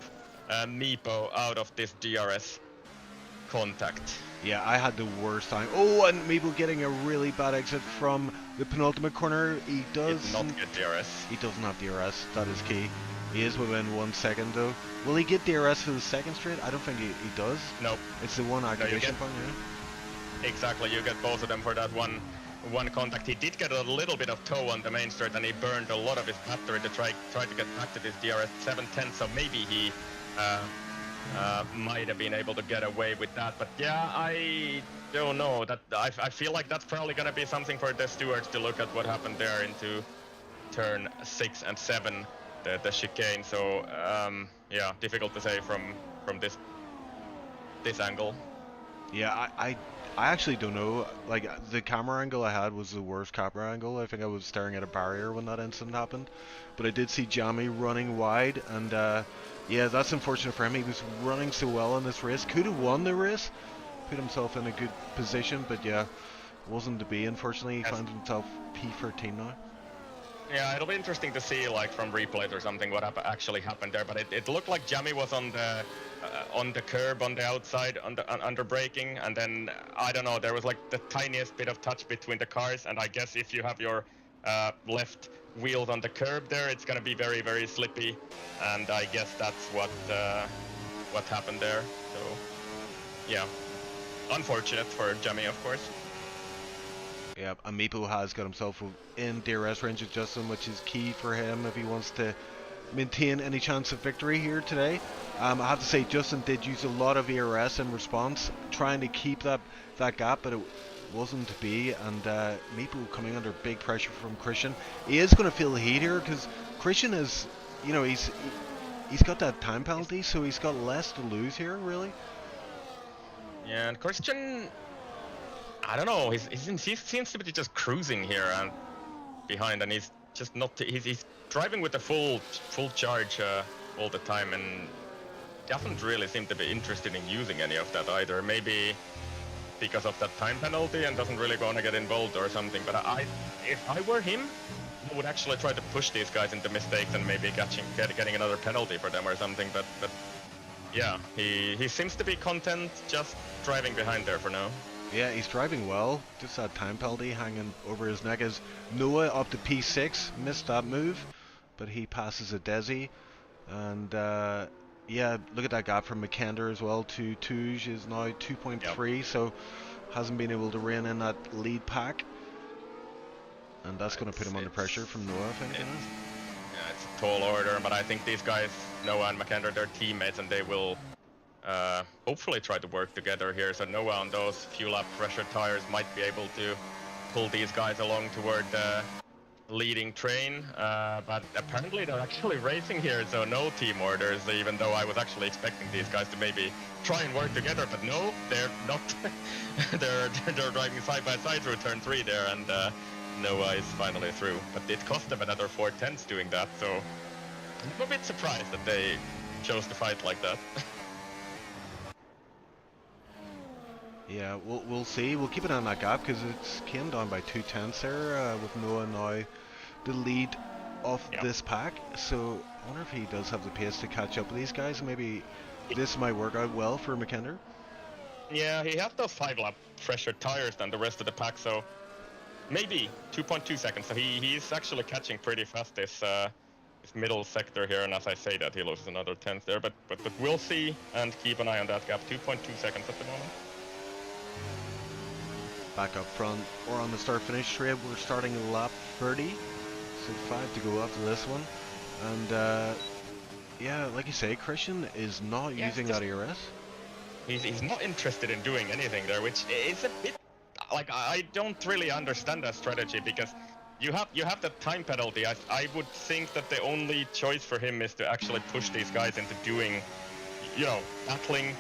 Meepo out of this DRS contact? Yeah, I had the worst time. Oh, and Meepo getting a really bad exit from the penultimate corner. He does not get DRS. He doesn't have DRS. That is key. He is within 1 second though. Will he get DRS for the second straight? I don't think he does. Nope. It's the one activation point, yeah. Exactly, you get both of them for that one contact. He did get a little bit of tow on the main straight, and he burned a lot of his battery to try to get back to this DRS 710. So maybe he might have been able to get away with that. But yeah, I don't know. That I feel like that's probably going to be something for the stewards to look at what happened there into turn 6 and 7, the chicane. So yeah, difficult to say from this angle. Yeah, I actually don't know. Like the camera angle I had was the worst camera angle. I think I was staring at a barrier when that incident happened. But I did see Jamie running wide, and yeah, that's unfortunate for him. He was running so well in this race. Could have won the race, put himself in a good position, but yeah, wasn't to be. Unfortunately, he Yes. finds himself P13 now. Yeah, it'll be interesting to see, like from replays or something, what actually happened there. But it looked like Jamie was on the curb on the outside, under braking, and then I don't know. There was like the tiniest bit of touch between the cars, and I guess if you have your left wheels on the curb there, it's gonna be very, very slippy, and I guess that's what happened there. So yeah, unfortunate for Jamie, of course. Yeah, and Meepo has got himself in DRS range of Justin, which is key for him if he wants to maintain any chance of victory here today. I have to say, Justin did use a lot of ERS in response, trying to keep that gap, but it wasn't to be. And Meepo coming under big pressure from Christian. He is going to feel the heat here because Christian is, you know, he's got that time penalty, so he's got less to lose here, really. Yeah, and Christian, I don't know. He seems to be just cruising here and behind, and he's just not. He's driving with a full charge all the time, and doesn't really seem to be interested in using any of that either. Maybe because of that time penalty and doesn't really want to get involved or something. But if I were him, I would actually try to push these guys into mistakes and maybe getting another penalty for them or something. But yeah, he seems to be content just driving behind there for now. Yeah, he's driving well. Just that time penalty hanging over his neck as Noah up to P6. Missed that move, but he passes a Desi. And yeah, look at that gap from McKender as well to Touge is now 2.3, yep. So hasn't been able to rein in that lead pack. And that's going to put him under pressure from Noah, I think. Yeah, it's a tall order, but I think these guys, Noah and McKender, they're teammates, and they will hopefully try to work together here. So Noah on those fuel up pressure tires might be able to pull these guys along toward the leading train, but apparently they're actually racing here, so no team orders, even though I was actually expecting these guys to maybe try and work together, but no, they're not. they're driving side by side through turn 3 there, and Noah is finally through, but it cost them another 4/10 doing that, so I'm a bit surprised that they chose to fight like that. Yeah, we'll see. We'll keep it on that gap because it's came down by 2/10 there with Noah now the lead of this pack. So I wonder if he does have the pace to catch up with these guys. Maybe this might work out well for McKender. Yeah, he has those 5-lap fresher tires than the rest of the pack, so maybe 2.2 seconds. So he's actually catching pretty fast this middle sector here, and as I say that, he loses another 10th there, but we'll see and keep an eye on that gap. 2.2 seconds at the moment. Back up front, or on the start-finish straight, we're starting lap 30, so 5 to go after this one, and yeah, like you say, Christian is not using that ERS. He's not interested in doing anything there, which is a bit like, I don't really understand that strategy, because you have the time penalty. I would think that the only choice for him is to actually push these guys into doing, you know, battling,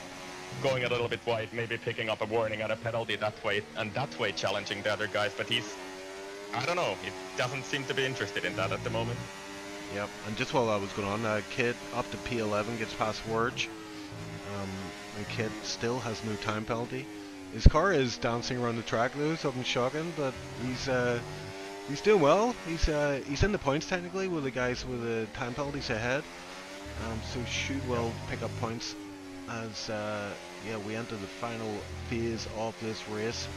going a little bit wide, maybe picking up a warning and a penalty that way, and that way challenging the other guys, but he's, I don't know, he doesn't seem to be interested in that at the moment. Yep, and just while that was going on, Kid up to P11 gets past Wurge, and Kid still has no time penalty. His car is dancing around the track though, something shocking, but he's doing well. He's in the points technically with the guys with the time penalties ahead, so should well pick up points as yeah, we enter the final phase of this race,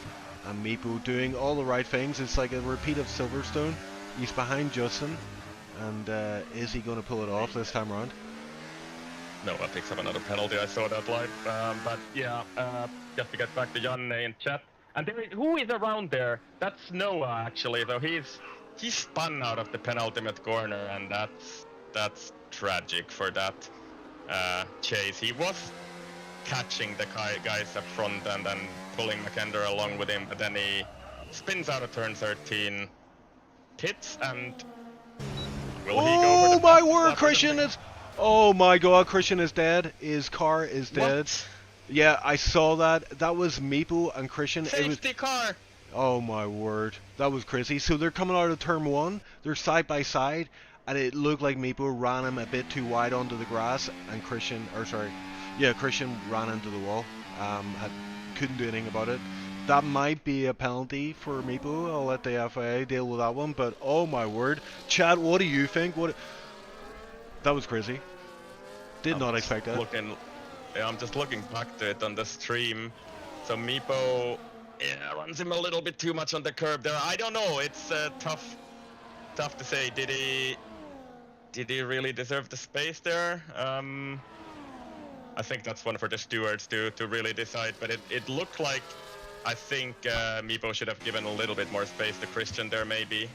and Meepo doing all the right things. It's like a repeat of Silverstone. He's behind Justin, and is he going to pull it off this time around? Noah picks up another penalty, I saw that live, but yeah, just to get back to Janne in chat, and who is around there? That's Noah actually, though. He's spun out of the penultimate corner, and that's tragic for that chase. He was catching the guys up front and then pulling McKender along with him, but then he spins out of turn 13, pits, and will he go for the... Oh my word, Christian is... Oh my god, Christian is dead. His car is dead. What? Yeah, I saw that. That was Meepo and Christian. It was. Safety car! Oh my word, that was crazy. So they're coming out of turn one. They're side by side, and it looked like Meepo ran him a bit too wide onto the grass, and Christian, or sorry, yeah, Christian ran into the wall. Couldn't do anything about it. That might be a penalty for Meepo. I'll let the FIA deal with that one. But oh my word, Chad, what do you think? What? That was crazy. Did I'm not just expect that. I'm just looking back to it on the stream. So Meepo, yeah, runs him a little bit too much on the curb there. I don't know. It's tough to say. Did he really deserve the space there? I think that's one for the stewards to really decide. But it looked like, I think Meepo should have given a little bit more space to Christian there. Maybe.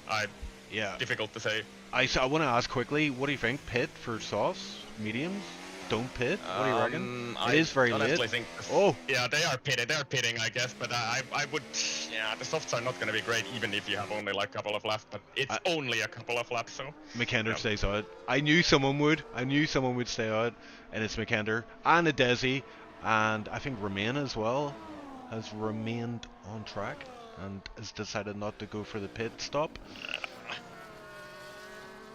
Yeah. Difficult to say. I want to ask quickly, what do you think? Pit for softs, mediums? Don't pit? What do you reckon? It is very late. Think oh. Yeah, they are pitted. They're pitting, I guess. But I would. Yeah, the softs are not going to be great, even if you have only like a couple of laps. But it's only a couple of laps, so. McKender stays out. I knew someone would. I knew someone would stay out, and it's McKender and a Desi, and I think Romain as well has remained on track and has decided not to go for the pit stop.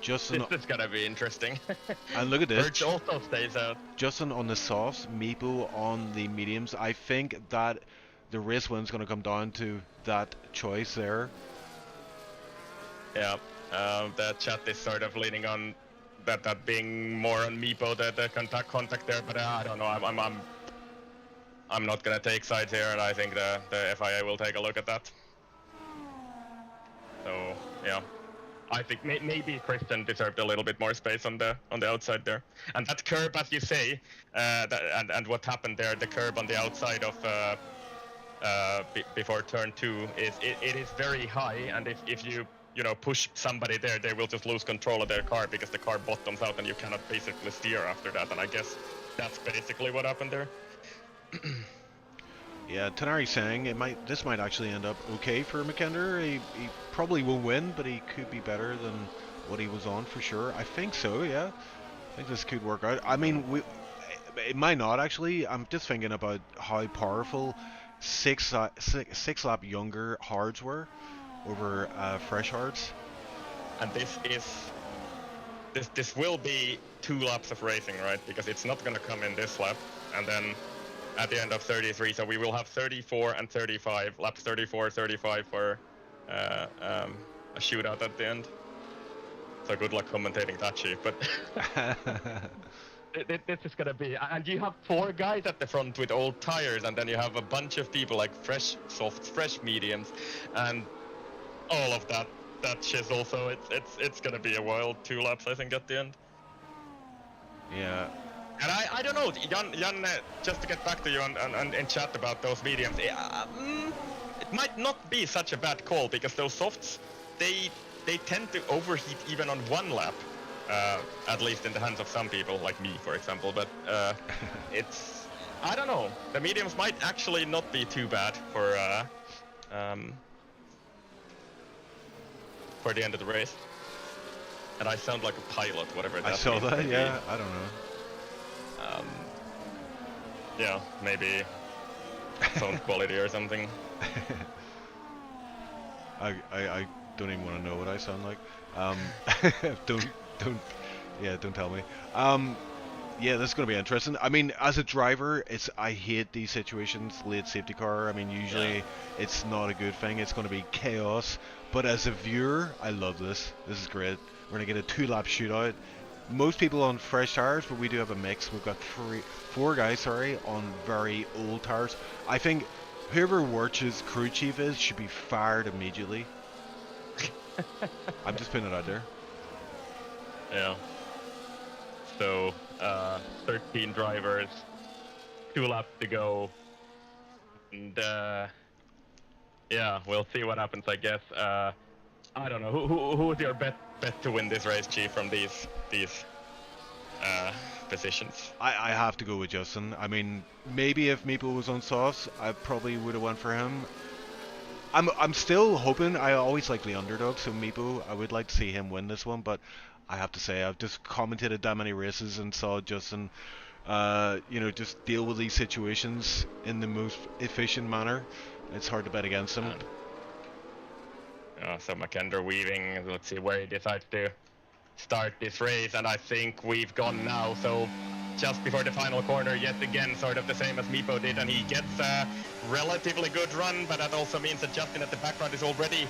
Justin, this is gonna be interesting. And look at this. Birch also stays out. Justin on the softs, Meepo on the mediums. I think that the race win's gonna come down to that choice there. Yeah, the chat is sort of leaning on that being more on Meepo, the contact there. But I don't know. I'm not gonna take sides here, and I think the FIA will take a look at that. So yeah. I think maybe Christian deserved a little bit more space on the outside there, and that curb, as you say, and what happened there, the curb on the outside of before turn 2 it is very high, and if you push somebody there, they will just lose control of their car because the car bottoms out and you cannot basically steer after that, and I guess that's basically what happened there. Yeah, Tanari saying this might actually end up okay for McKender. He probably will win, but he could be better than what he was on for sure. I think so, yeah. I think this could work out. I mean, it might not actually. I'm just thinking about how powerful six lap younger hards were over fresh hards. And this will be 2 laps of racing, right? Because it's not going to come in this lap, and then at the end of 33, so we will have 34 and 35, laps 34, 35 for a shootout at the end. So good luck commentating that, Chief, but this is gonna be, and you have 4 guys at the front with old tires, and then you have a bunch of people like fresh softs, fresh mediums, and all of that shizzle, so it's gonna be a wild 2 laps, I think, at the end. Yeah. And I don't know, Jan, just to get back to you and chat about those mediums, it might not be such a bad call, because those softs, they tend to overheat even on 1 lap, at least in the hands of some people, like me, for example. But it's, I don't know, the mediums might actually not be too bad for the end of the race. And I sound like a pilot, whatever that I saw means. that, yeah, I don't know. Yeah, maybe sound quality or something. I don't even want to know what I sound like. Don't tell me. Yeah, this is going to be interesting. I mean, as a driver, I hate these situations, late safety car. I mean, usually it's not a good thing. It's going to be chaos. But as a viewer, I love this. This is great. We're going to get a 2-lap shootout. Most people on fresh tires, but we do have a mix. We've got 4 guys, on very old tires. I think whoever Wirch's crew chief is should be fired immediately. I'm just putting it out there. Yeah. So, 13 drivers, 2 laps to go, and yeah, we'll see what happens, I guess. I don't know, who is your bet to win this race, Chief, from these positions? I have to go with Justin. I mean, maybe if Meepo was on softs, I probably would have went for him. I'm still hoping. I always like the underdog, so Meepo, I would like to see him win this one, but I have to say, I've just commentated that many races and saw Justin you know, just deal with these situations in the most efficient manner. It's hard to bet against him. So McKender weaving, let's see where he decides to start this race, and I think we've gone now, so just before the final corner, yet again, sort of the same as Meepo did, and he gets a relatively good run, but that also means that Justin at the background is already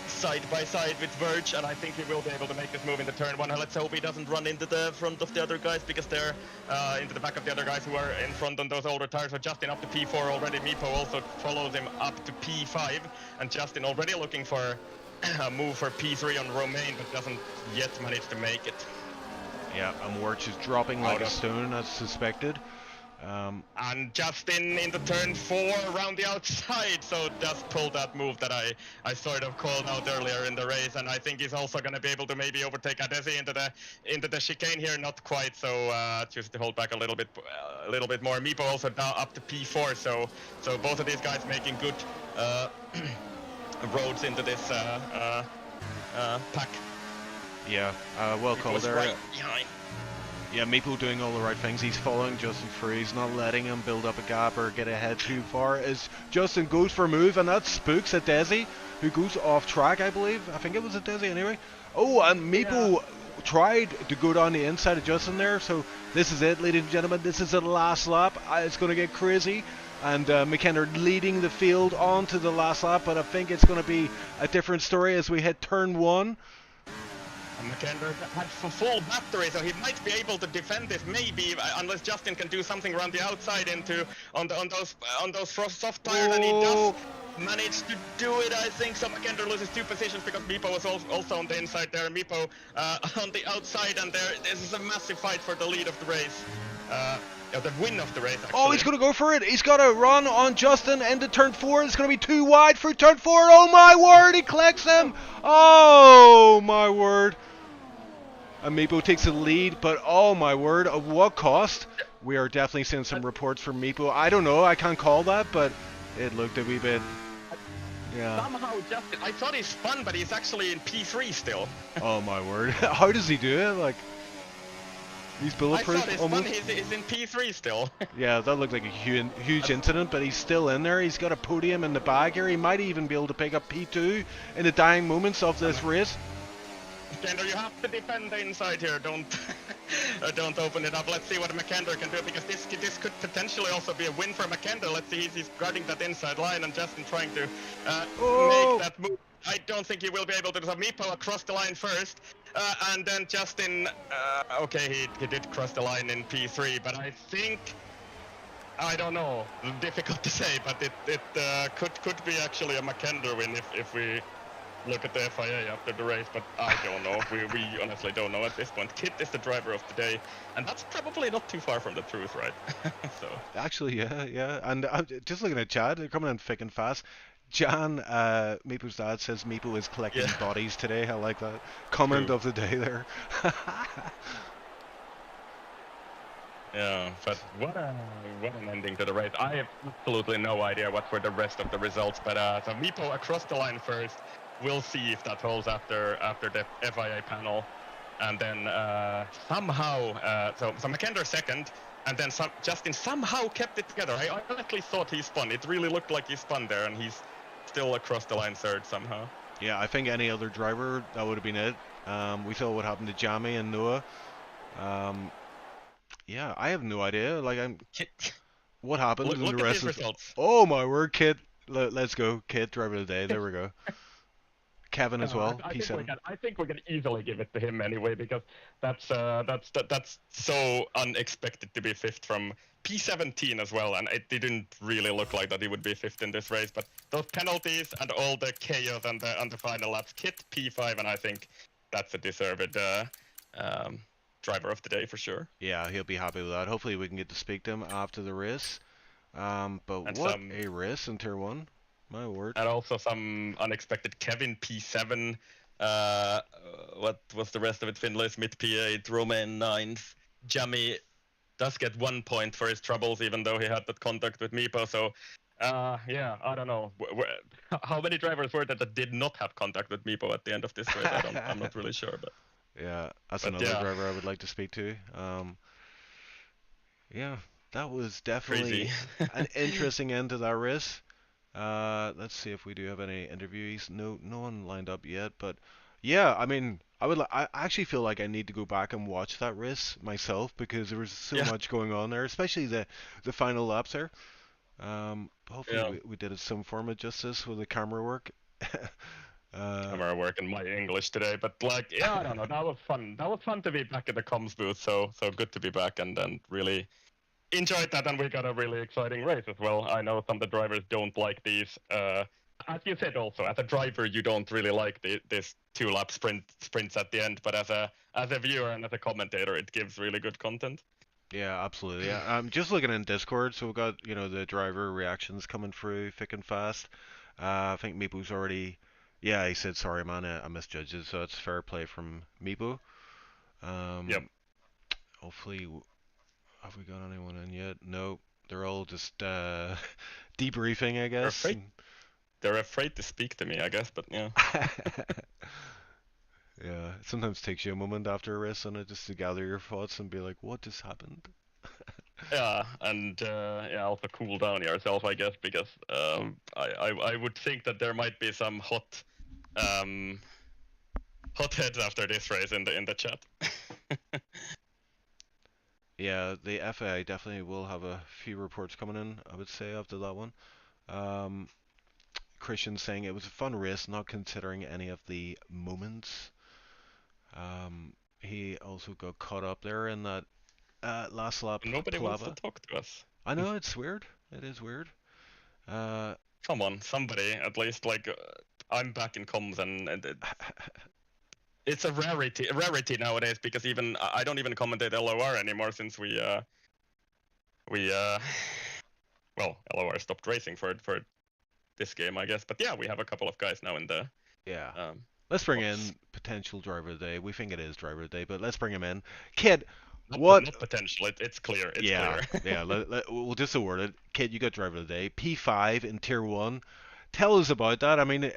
side by side with Verge, and I think he will be able to make this move into turn one. Let's hope he doesn't run into the front of the other guys, because they're into the back of the other guys who are in front on those older tires. So Justin up to P4 already. Meepo also follows him up to P5, and Justin already looking for a move for P3 on Romain, but doesn't yet manage to make it. Yeah, and Wirch is dropping like a stone as suspected. And Justin into turn 4 around the outside, so just pulled that move that I sort of called out earlier in the race, and I think he's also going to be able to maybe overtake Adesi into the chicane here. Not quite, so chooses to hold back a little bit more. Meepo also now up to P4, so both of these guys making good roads into this pack. Yeah, well called there. Right behind. Yeah, Meepo doing all the right things. He's following Justin through. He's not letting him build up a gap or get ahead too far. As Justin goes for a move, and that spooks at Desi, who goes off track, I believe. I think it was a Desi anyway. Oh, and Meepo tried to go down the inside of Justin there. So this is it, ladies and gentlemen. This is the last lap. It's going to get crazy. And McKenna leading the field on to the last lap, but I think it's going to be a different story as we hit turn 1. McKender had full battery, so he might be able to defend this, maybe, unless Justin can do something around the outside on those soft tires, and he does manage to do it, I think. So McKender loses 2 positions because Meepo was also on the inside there. Meepo on the outside, and this is a massive fight for the lead of the race. The win of the race, actually. Oh, he's going to go for it. He's got a run on Justin into turn 4. It's going to be too wide for turn 4. Oh, my word. He collects him. Oh, my word. And Meepo takes the lead, but oh, my word. At what cost? We are definitely seeing some reports from Meepo. I don't know. I can't call that, but it looked a wee bit... Yeah. Somehow Justin... I thought he spun, but he's actually in P3 still. Oh, my word. How does he do it? Like... He's bulletproof. I thought he's in P3 still. Yeah, that looked like a huge incident, but he's still in there. He's got a podium in the bag here. He might even be able to pick up P2 in the dying moments of this race. McKender, you have to defend the inside here. Don't open it up. Let's see what McKender can do, because this could potentially also be a win for McKender. Let's see, he's guarding that inside line, and Justin trying to make that move. I don't think he will be able to. So Meepo across the line first, and then Justin. Okay, he did cross the line in P3, but I think, I don't know. Difficult to say, but it could be actually a McKender win if we look at the FIA after the race. But I don't know. we honestly don't know at this point. Kit is the driver of the day, and that's probably not too far from the truth, right? So actually, yeah. And I'm just looking at chat. They're coming in thick and fast. Jan, Meepo's dad, says Meepo is collecting bodies today. I like that comment of the day there. Yeah, but what an ending to the race. I have absolutely no idea what were the rest of the results, but so Meepo across the line first. We'll see if that holds after the FIA panel, and then somehow so McKender second, and then Justin somehow kept it together. I honestly thought he spun. It really looked like he spun there, and he's still across the line third somehow. Yeah, I think any other driver, that would have been it. We saw what happened to Jamie and Noah. Yeah, I have no idea. Like, what happened in the rest of results. Oh my word, Kit. Let's go, Kit, driver of the day. There we go. Kevin as well. I think we can easily give it to him anyway, because that's so unexpected to be fifth from P17 as well, and it didn't really look like that he would be fifth in this race. But those penalties and all the chaos and the final laps, Kit P5, and I think that's a deserved driver of the day for sure. Yeah, he'll be happy with that. Hopefully we can get to speak to him after the race. But and what a race in Tier 1. My word. And also some unexpected Kevin P7. What was the rest of it? Finlay Smith P8, Romain 9th. Jamie does get 1 point for his troubles, even though he had that contact with Meepo. So, yeah, I don't know. How many drivers were there that did not have contact with Meepo at the end of this race? I'm not really sure. But yeah, that's another driver I would like to speak to. Yeah, that was Crazy. definitely an interesting end to that race. Let's see if we do have any interviewees. No, no one lined up yet, but yeah, I mean, I actually feel like I need to go back and watch that race myself because there was so Yeah, much going on there, especially the final laps there. Hopefully yeah. we did it some form of justice with the camera work. uh, Camera work and my English today, but like, yeah, I don't know. That was fun. That was fun to be back at the comms booth. So good to be back and then really enjoyed that. And we got a really exciting race as well. I know some of the drivers don't like these. As you said, also as a driver, you don't really like this 2-lap sprints at the end. But as a viewer and as a commentator, it gives really good content. yeah, absolutely. Yeah, I'm just looking in Discord, so we've got the driver reactions coming through thick and fast. I think Meepo's already. Yeah, he said sorry, man. I misjudged it, so it's fair play from Meepo. Yep. Um, hopefully, have we got anyone in yet? No, they're all just debriefing, I They're guess. afraid. They're afraid to speak to me, I guess. But yeah. Yeah, it sometimes takes you a moment after a race on it just to gather your thoughts and be like, what just happened? Yeah, and yeah, also cool down yourself, I guess, because I would think that there might be some um, hot heads after this race in the chat. Yeah, the FAI definitely will have a few reports coming in, I would say, after that one. Um, Christian saying it was a fun race, not considering any of the moments. He also got caught up there in that last lap Nobody wants to palava. talk to us. I know it's weird. It is weird. Uh, Come on, somebody at least. Like, I'm back in comms, and it's a rarity nowadays because even I don't even commentate LOR anymore since we well, LOR stopped racing for this game, I guess. But yeah, we have a couple of guys now in the yeah. um, Let's bring box. in potential driver of the day. We think it is driver of the day, but let's bring him in. Kid, Not, what? not potential. It's clear. It's Yeah, clear. yeah. We'll just award it. Kid, you got driver of the day. P5 in tier one. Tell us about that. I mean,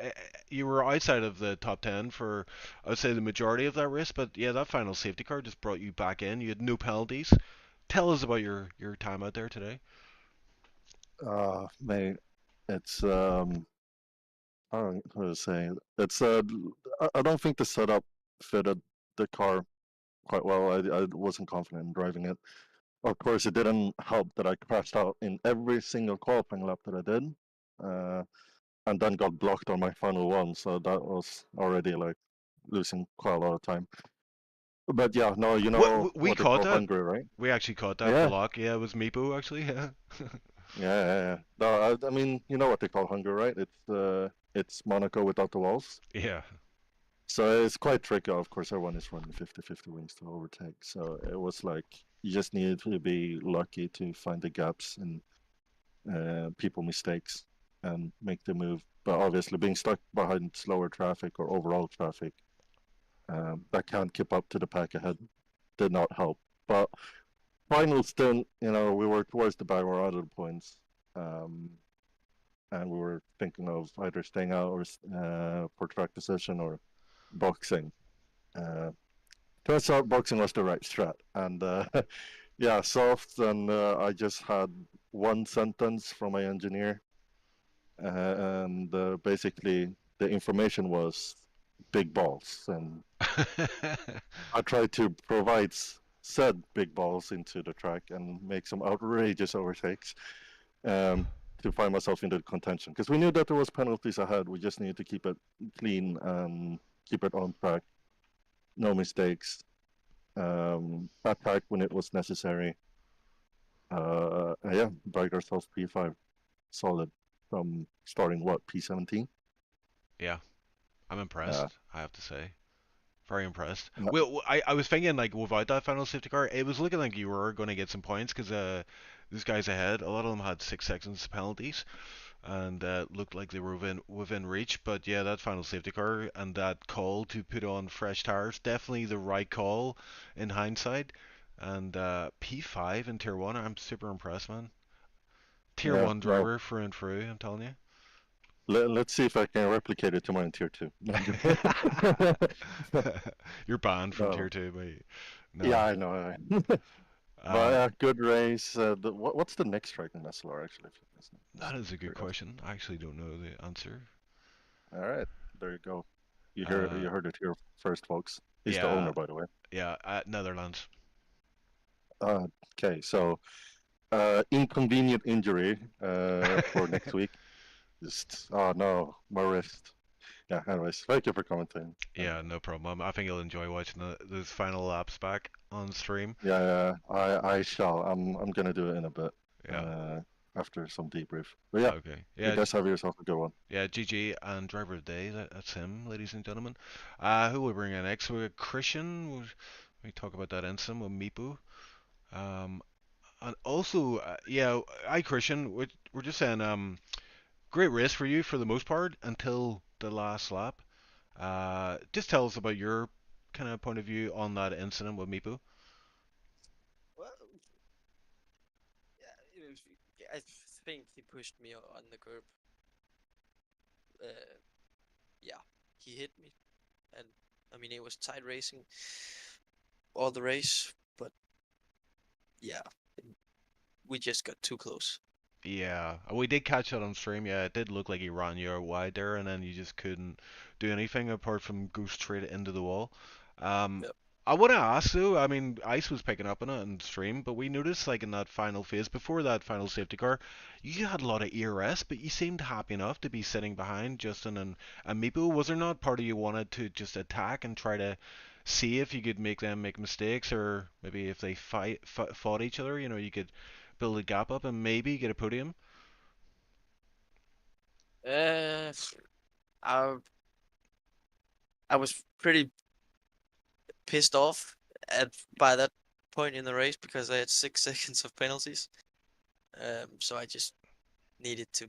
you were outside of the top 10 for, I would say, the majority of that race, but yeah, that final safety car just brought you back in. You had no penalties. Tell us about your time out there today. Mate, it's I don't know how to say it. It's I don't think the setup fitted the car quite well. I wasn't confident in driving it. Of course, it didn't help that I crashed out in every single qualifying lap that I did, uh, and then got blocked on my final one. So that was already like losing quite a lot of time. But yeah, no, you know What we what they caught call that. Hungary, right? We actually caught that Yeah, block. Yeah, it was Meepo actually. Yeah. yeah. No, I mean, you know what they call Hungary, right? It's Monaco without the walls. Yeah. So it's quite tricky. Of course, everyone is running 50-50 wings to overtake. So it was like you just needed to be lucky to find the gaps and people mistakes and make the move. But obviously, being stuck behind slower traffic or overall traffic that can't keep up to the pack ahead did not help. But final stint, you know, we were towards the back, we were out of the points. And we were thinking of either staying out or for track decision or boxing. Uh, Turns out boxing was the right strat, and yeah, soft. And I just had one sentence from my engineer, and basically the information was big balls, and I tried to provide said big balls into the track and make some outrageous overtakes to find myself into contention because we knew that there was penalties ahead. We just needed to keep it clean and keep it on track, no mistakes, attack when it was necessary. Yeah, dragged ourselves P5 solid from starting what P17. Yeah. I'm Yeah, impressed, I have to say. Very impressed. yeah, Well, I was thinking like without that final safety car, it was looking like you were going to get some points because these guys ahead, a lot of them had 6 seconds penalties and looked like they were within reach. But yeah, that final safety car and that call to put on fresh tires, definitely the right call in hindsight. And P5 in Tier 1, I'm super impressed, man. Tier yeah. 1 No, driver through and through, I'm telling you. let's see if I can replicate it tomorrow in Tier 2. You're banned from Tier No. 2, but Yeah, no. I know. But yeah, good race. What's the next track in SLR actually? That is a good Curious. question. I actually don't know the answer. All right, there you go. Uh, You heard it here first, folks. He's the yeah, owner, by the way. yeah, Netherlands. Okay, so inconvenient injury for next week. Just oh no, my wrist. Yeah. Anyways, thank you for commenting. Yeah, no problem. I think you'll enjoy watching those final laps back on stream. Yeah, I shall. I'm gonna do it in a bit. Yeah. After some debrief. But yeah, Okay. you Yeah. guys have yourself a good one. Yeah. GG and driver of the day. That's him, ladies and gentlemen. Who will we bring in next? We got Christian. We talk about that incident with Mipu. Um, and also, yeah, Christian. We're just saying, great race for you for the most part until the last lap. Just tell us about your kind of point of view on that incident with Mipu. Well, yeah, I think he pushed me on the curb. Uh, yeah, he hit me, and I mean it was tight racing all the race, but yeah, we just got too close. Yeah, we did catch that on stream. Yeah, it did look like he ran you out wide there, and then you just couldn't do anything apart from go straight into the wall. Um, Yep. I want to ask though. I mean, Ice was picking up on it on stream, but we noticed like in that final phase before that final safety car, you had a lot of ERS, but you seemed happy enough to be sitting behind Justin and Meepo. Was there not part of you wanted to just attack and try to see if you could make them make mistakes, or maybe if they fought each other, you could build a gap up and maybe get a podium? Uh, I I was pretty pissed off by that point in the race because I had 6 seconds of penalties. So I just needed to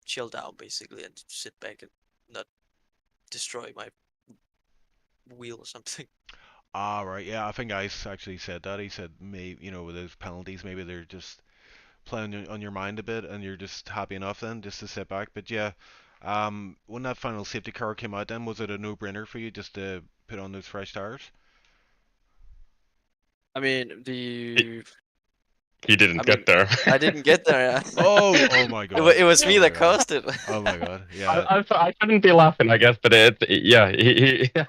chill down basically and sit back and not destroy my wheel or something. Ah, right. Yeah, I think Ice actually said that. He said maybe, with those penalties, maybe they're just playing on your mind a bit, and you're just happy enough then just to sit back. But yeah, when that final safety car came out, then was it a no-brainer for you just to put on those fresh tires? I mean, He didn't get there. I didn't get there. Oh my God. It was me Oh my that God. caused it. Oh my God. Yeah. I shouldn't be laughing, I guess, but I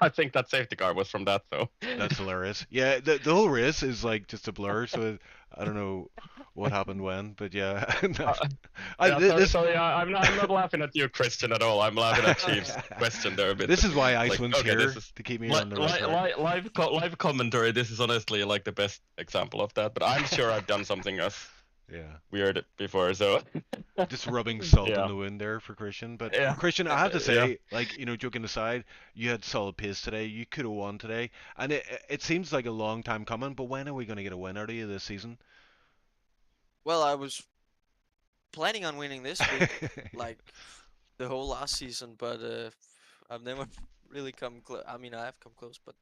think that safety car was from that, though. That's hilarious. Yeah, the whole race is like just a blur, so I don't know what happened when, but yeah. Sorry, I'm not laughing at you, Christian, at all. I'm laughing at Chief's question there a bit. This is why Like, Iceland's okay, here this is to keep me on the right track. live commentary. This is honestly like the best example of that. But I'm sure I've done something else Yeah. weird before, so Just rubbing salt in Yeah. the wound there for Christian. But Yeah. Christian, I have to Yeah. say, like, joking aside, you had solid pace today. You could have won today. And it seems like a long time coming, but when are we going to get a win out of you this season? Well, I was planning on winning this week, like the whole last season, but I've never really come close. I mean, I have come close, but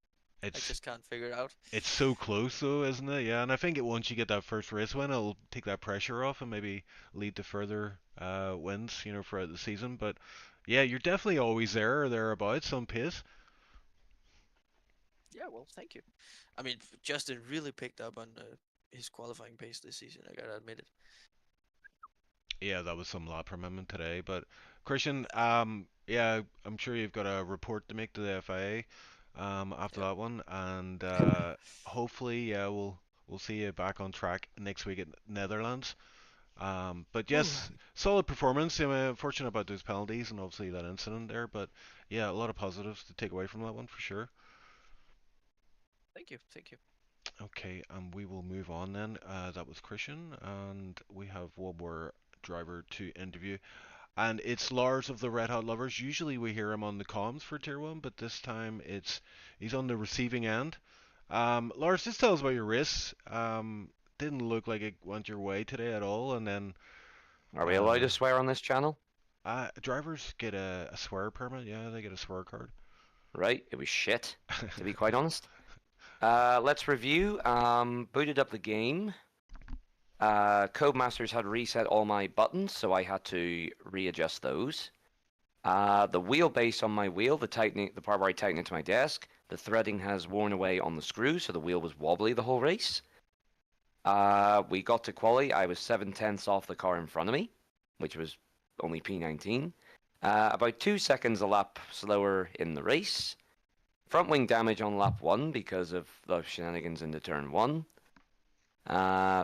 I It's just can't figure it out. it's so close though, isn't it? Yeah, and I think once you get that first race win, it'll take that pressure off and maybe lead to further wins, throughout the season. But yeah, you're definitely always there or thereabouts on pace. Yeah, well, thank you. I mean, Justin really picked up on his qualifying pace this season. I gotta admit it. Yeah, that was some lap from him today. But Christian, yeah, I'm sure you've got a report to make to the FIA after Yeah. that one, and hopefully, yeah, we'll see you back on track next week at Netherlands. But yes, solid performance. Unfortunate about those penalties and obviously that incident there, but yeah, a lot of positives to take away from that one for sure. Thank you, thank you. Okay, we will move on then. That was Christian, and we have one more driver to interview. And it's Lars of the Red Hot Lovers. Usually we hear him on the comms for Tier 1, but this time he's on the receiving end. Lars, just tell us about your race. Didn't look like it went your way today at all, and then Are we allowed to swear on this channel? drivers get a swear permit. Yeah, they get a swear card. Right, it was shit, to be quite honest. Let's review. Booted up the game. Codemasters had reset all my buttons, so I had to readjust those. The wheelbase on my wheel, the part where I tighten it to my desk, the threading has worn away on the screw, so the wheel was wobbly the whole race. We got to quali. I was 7/10ths off the car in front of me, which was only P19. About 2 seconds a lap slower in the race. Front wing damage on lap 1 because of those shenanigans into turn 1.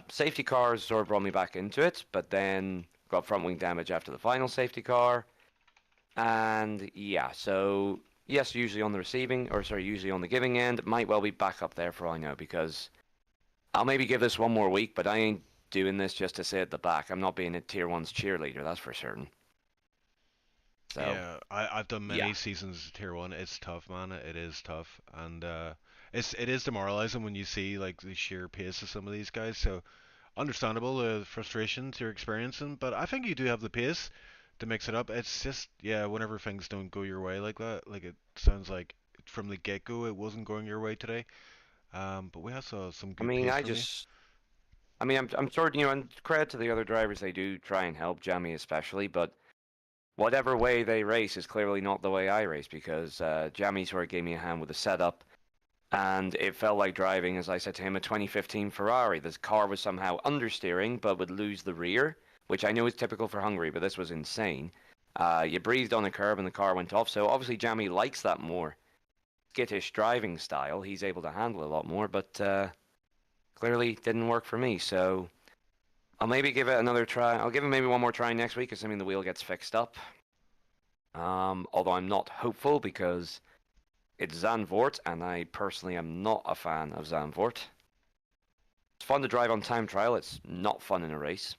Safety cars sort of brought me back into it, but then got front wing damage after the final safety car. And yeah, so yes, usually on the usually on the giving end. It might well be back up there for all I know, because I'll maybe give this one more week, but I ain't doing this just to sit at the back. I'm not being a Tier 1's cheerleader, that's for certain. So, yeah, I've done many yeah. seasons of Tier 1. It's tough, man. It is tough. And it is demoralizing when you see like the sheer pace of some of these guys. So understandable the frustrations you're experiencing, but I think you do have the pace to mix it up. It's just, yeah, whenever things don't go your way like that, like it sounds like from the get-go it wasn't going your way today. But we have some I good mean, pace from you. I'm sort of, and credit to the other drivers, they do try and help, Jamie especially, but whatever way they race is clearly not the way I race, because Jamie sort of gave me a hand with the setup, and it felt like driving, as I said to him, a 2015 Ferrari. This car was somehow understeering, but would lose the rear, which I know is typical for Hungary, but this was insane. You breathed on a curb and the car went off, so obviously Jamie likes that more skittish driving style. He's able to handle it a lot more, but clearly didn't work for me, so I'll maybe give it another try. I'll give it maybe one more try next week, assuming the wheel gets fixed up. Although I'm not hopeful because it's Zandvoort, and I personally am not a fan of Zandvoort. It's fun to drive on time trial. It's not fun in a race.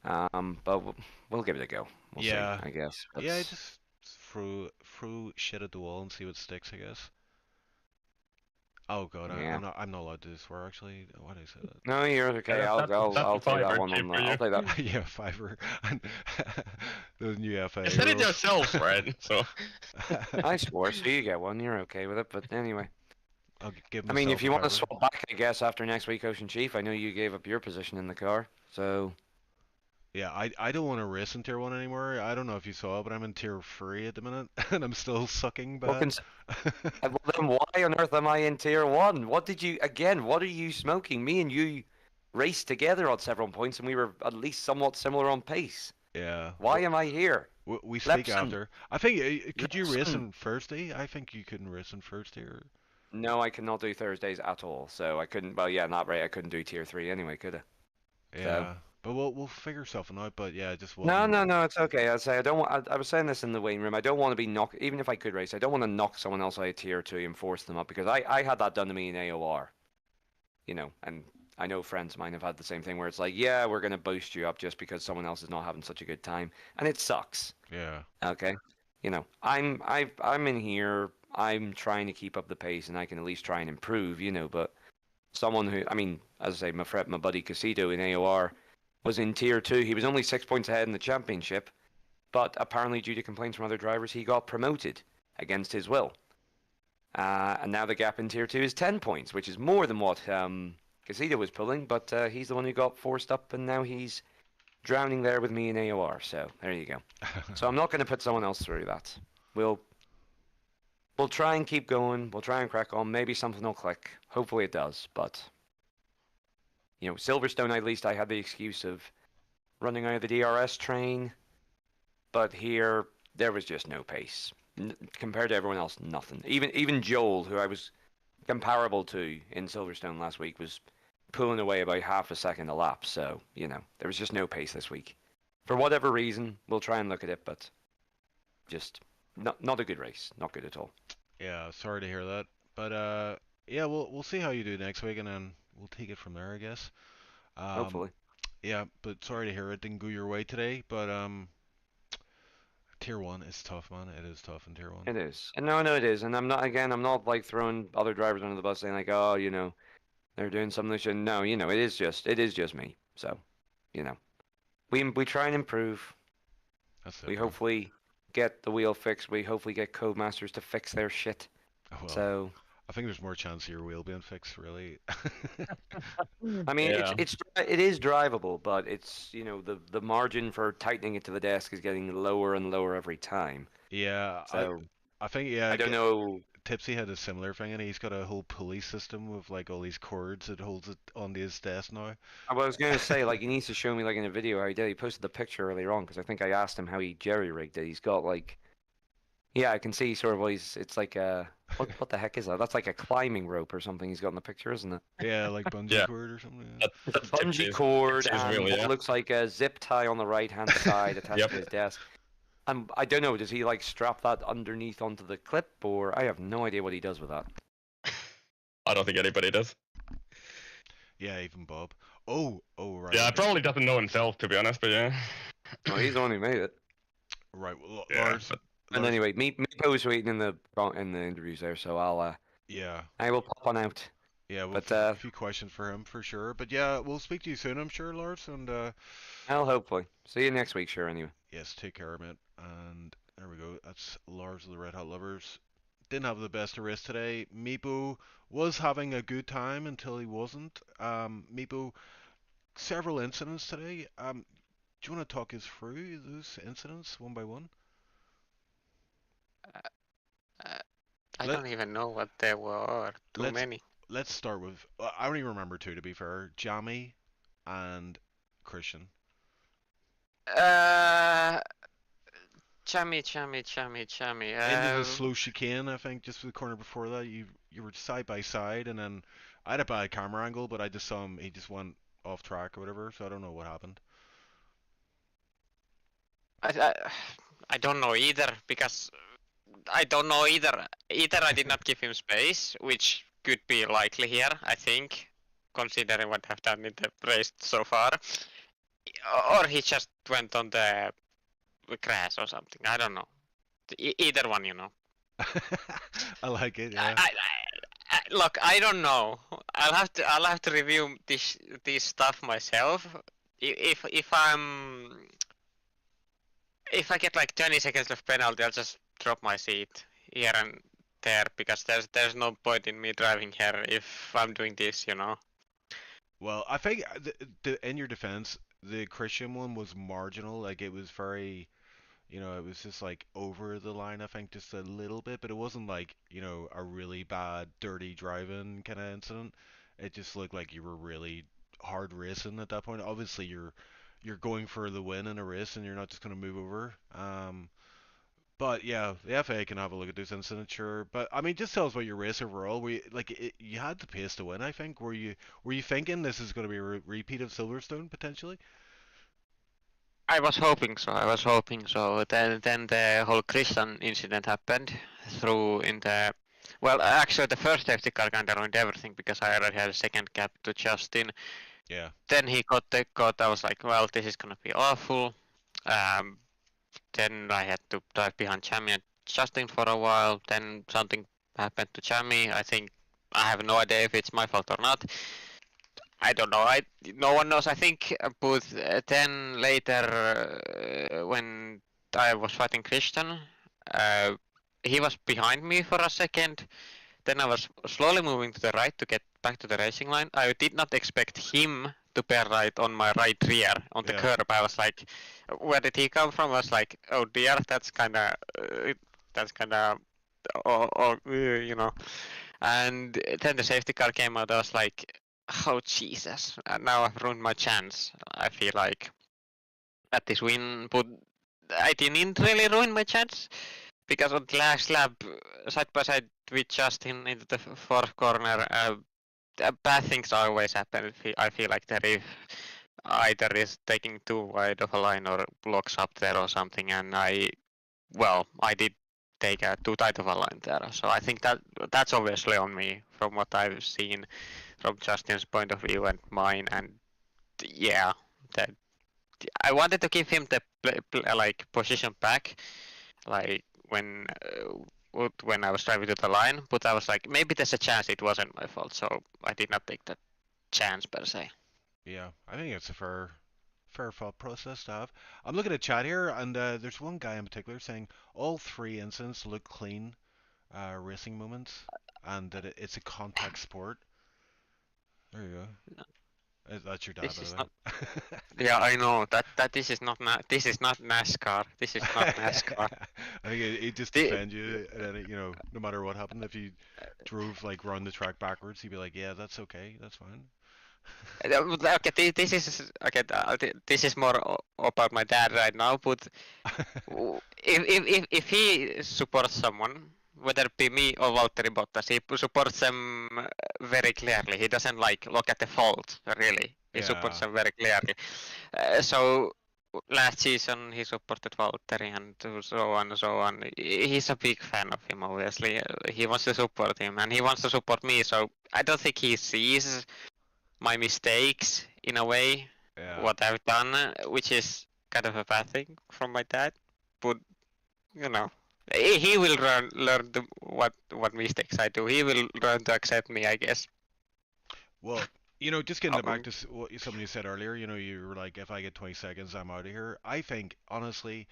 But we'll give it a go. We'll see, Yeah, I guess. yeah, That's... just throw shit at the wall and see what sticks, I guess. Oh god, Yeah. I'm not allowed to swear actually. Why did I say that? No, you're okay. Yeah, I'll that's take a that 5 one on. I'll take that. Yeah, Fiverr. And those new FA You said it rules. yourself, right? So I swore, so you get one. You're okay with it. But anyway, I'll give I mean, myself if a you want to Fiverr. swap back, I guess after next week, Ocean Chief. I know you gave up your position in the car, so Yeah, I don't want to race in Tier 1 anymore. I don't know if you saw, but I'm in Tier 3 at the minute, and I'm still sucking well, bad. well, then why on earth am I in Tier 1? What did you, again, what are you smoking? Me and you raced together on several points, and we were at least somewhat similar on pace. Yeah. Why am I here? We speak Lepson. after. I think, could you race Lepson. in Thursday? I think you couldn't race in Thursday. Or... No, I cannot do Thursdays at all, so I couldn't, well, yeah, not right, I couldn't do Tier 3 anyway, could I? So... Yeah. But we'll figure something out. But yeah, just No, wasn't. no, it's okay. I'd say I don't want. I was saying this in the waiting room. I don't want to be knocked. Even if I could race, I don't want to knock someone else out of tier 2 and force them up, because I had that done to me in AOR. You know, and I know friends of mine have had the same thing where it's like, yeah, we're gonna boost you up just because someone else is not having such a good time, and it sucks. Yeah. Okay, you know, I'm in here. I'm trying to keep up the pace, and I can at least try and improve. You know, but someone who, I mean, as I say, my buddy Casito in AOR was in tier 2. He was only 6 points ahead in the championship, but apparently due to complaints from other drivers, he got promoted against his will. And now the gap in tier 2 is 10 points, which is more than what Casito was pulling, but he's the one who got forced up, and now he's drowning there with me in AOR, so there you go. So I'm not going to put someone else through that. We'll try and keep going, we'll try and crack on, maybe something will click, hopefully it does, but... You know, Silverstone, at least I had the excuse of running out of the DRS train, but here there was just no pace. Compared to everyone else, nothing. Even Joel, who I was comparable to in Silverstone last week, was pulling away about half a second a lap, so, you know, there was just no pace this week. For whatever reason, we'll try and look at it, but just not a good race. Not good at all. Yeah, sorry to hear that. But yeah, we'll see how you do next week, and then we'll take it from there, I guess. Hopefully. Yeah, but sorry to hear it didn't go your way today. But Tier 1 is tough, man. It is tough in Tier 1. It is. And no, it is. And I'm not like throwing other drivers under the bus saying like, oh, you know, they're doing something they shouldn't. No, you know, it is just me. So, you know, we try and improve. That's it, We bro. hopefully get the wheel fixed. We hopefully get Codemasters to fix their shit. Oh, well, So, I think there's more chance of your wheel being fixed, really. I mean, Yeah. it is drivable, but it's, you know, the margin for tightening it to the desk is getting lower and lower every time. Yeah, So I think, yeah, I don't know. Tipsy had a similar thing, and he's got a whole pulley system with like all these cords that holds it onto his desk now. I was going to say, like, he needs to show me, like, in a video how he did. He posted the picture earlier on because I think I asked him how he jerry-rigged it. He's got, like, yeah, I can see sort of what it's like a, what the heck is that? That's like a climbing rope or something he's got in the picture, isn't it? Yeah, like bungee Yeah. cord or something. That's It's a bungee Tipsy's- cord Tipsy's and wheel, what yeah. looks like a zip tie on the right-hand side attached Yep. to his desk. And I don't know, does he, like, strap that underneath onto the clip, or I have no idea what he does with that. I don't think anybody does. Yeah, even Bob. Oh, right. Yeah, okay. probably doesn't know himself, to be honest, but yeah. No, he's the one who made it. Right, well, Yeah, Lars. but- And anyway, Meepo was waiting in the interviews there, so Yeah, I will pop on out. yeah. Well, But, a few questions for him for sure. But yeah, we'll speak to you soon, I'm sure, Lars. And I'll hopefully see you next week, sure. Anyway. yes, take care, mate. And there we go. That's Lars of the Red Hot Lovers. Didn't have the best of race today. Meepo was having a good time until he wasn't. Meepo, several incidents today. Do you want to talk us through those incidents one by one? I Let- don't even know what there were. Too let's- many. Let's start with. I only remember two, to be fair. Jamie and Christian. Chummy. Into the slow chicane, I think, just the corner before that. You were side by side, and then I had a bad camera angle, but I just saw him. He just went off track or whatever. So I don't know what happened. I don't know either because I don't know either. Either I did not give him space, which could be likely here, I think, considering what I've done in the race so far, or he just went on the grass or something. I don't know. Either one, you know. I like it. Yeah. Look, I don't know. I'll have to review this stuff myself. If I get like 20 seconds of penalty, I'll just drop my seat here and there because there's no point in me driving here if I'm doing this, you know. Well, I think in your defense, the Christian one was marginal. Like it was very, it was just like over the line. I think just a little bit, but it wasn't like a really bad, dirty driving kind of incident. It just looked like you were really hard racing at that point. Obviously, you're going for the win in a race, and you're not just going to move over. But yeah, the FA can have a look at those incidents, sure. But I mean, just tell us about your race overall. You had the pace to win, I think. Were you thinking this is going to be a repeat of Silverstone potentially? I was hoping so. Then the whole Christian incident happened well, actually the first safety car kind of ruined everything because I already had a second gap to Justin. Yeah. Then he got the cut. I was like, well, this is gonna be awful. Then I had to dive behind Jamie and Justin for a while. Then something happened to Jamie. I think I have no idea if it's my fault or not. I don't know. No one knows. I think, but then later when I was fighting Christian, he was behind me for a second. Then I was slowly moving to the right to get back to the racing line. I did not expect him to bear right on my right rear on the curb. I was like, where did he come from? I was like, oh dear, that's kind of, you know. And then the safety car came out. I was like, oh Jesus! And now I've ruined my chance. I feel like at this win, but I didn't really ruin my chance because on the last lap, side by side with Justin into the fourth corner, bad things always happen. I feel like that if either is taking too wide of a line or blocks up there or something, and I did take a too tight of a line there. So I think that's obviously on me from what I've seen from Justin's point of view and mine, and yeah, that I wanted to give him the like position back, like when I was driving to the line, but I was like, maybe there's a chance it wasn't my fault, so I did not take that chance per se. Yeah, I think it's a fair thought process to have. I'm looking at chat here, and there's one guy in particular saying all three incidents look clean racing moments, and that it's a contact sport. There you go. That's your dad, This by is the not. way. Yeah, I know that this is not this is not NASCAR. This is not NASCAR. I think it just The, defend you, and you know, no matter what happened, if you drove like round the track backwards, he'd be like, "Yeah, that's okay, that's fine." okay, this is okay. This is more about my dad right now. But if he supports someone, whether it be me or Valtteri Bottas, he supports them very clearly. He doesn't like look at the fault really. He supports Yeah, them very clearly. So last season he supported Valtteri and so on and so on. He's a big fan of him, obviously. He wants to support him and he wants to support me. So I don't think he sees my mistakes in a way, yeah. what I've done, which is kind of a bad thing from my dad. But you know, he will learn what mistakes I do. He will learn to accept me, I guess. Well, you know, just getting back Um, to something you said earlier, you know, you were like, if I get 20 seconds, I'm out of here. I think, honestly,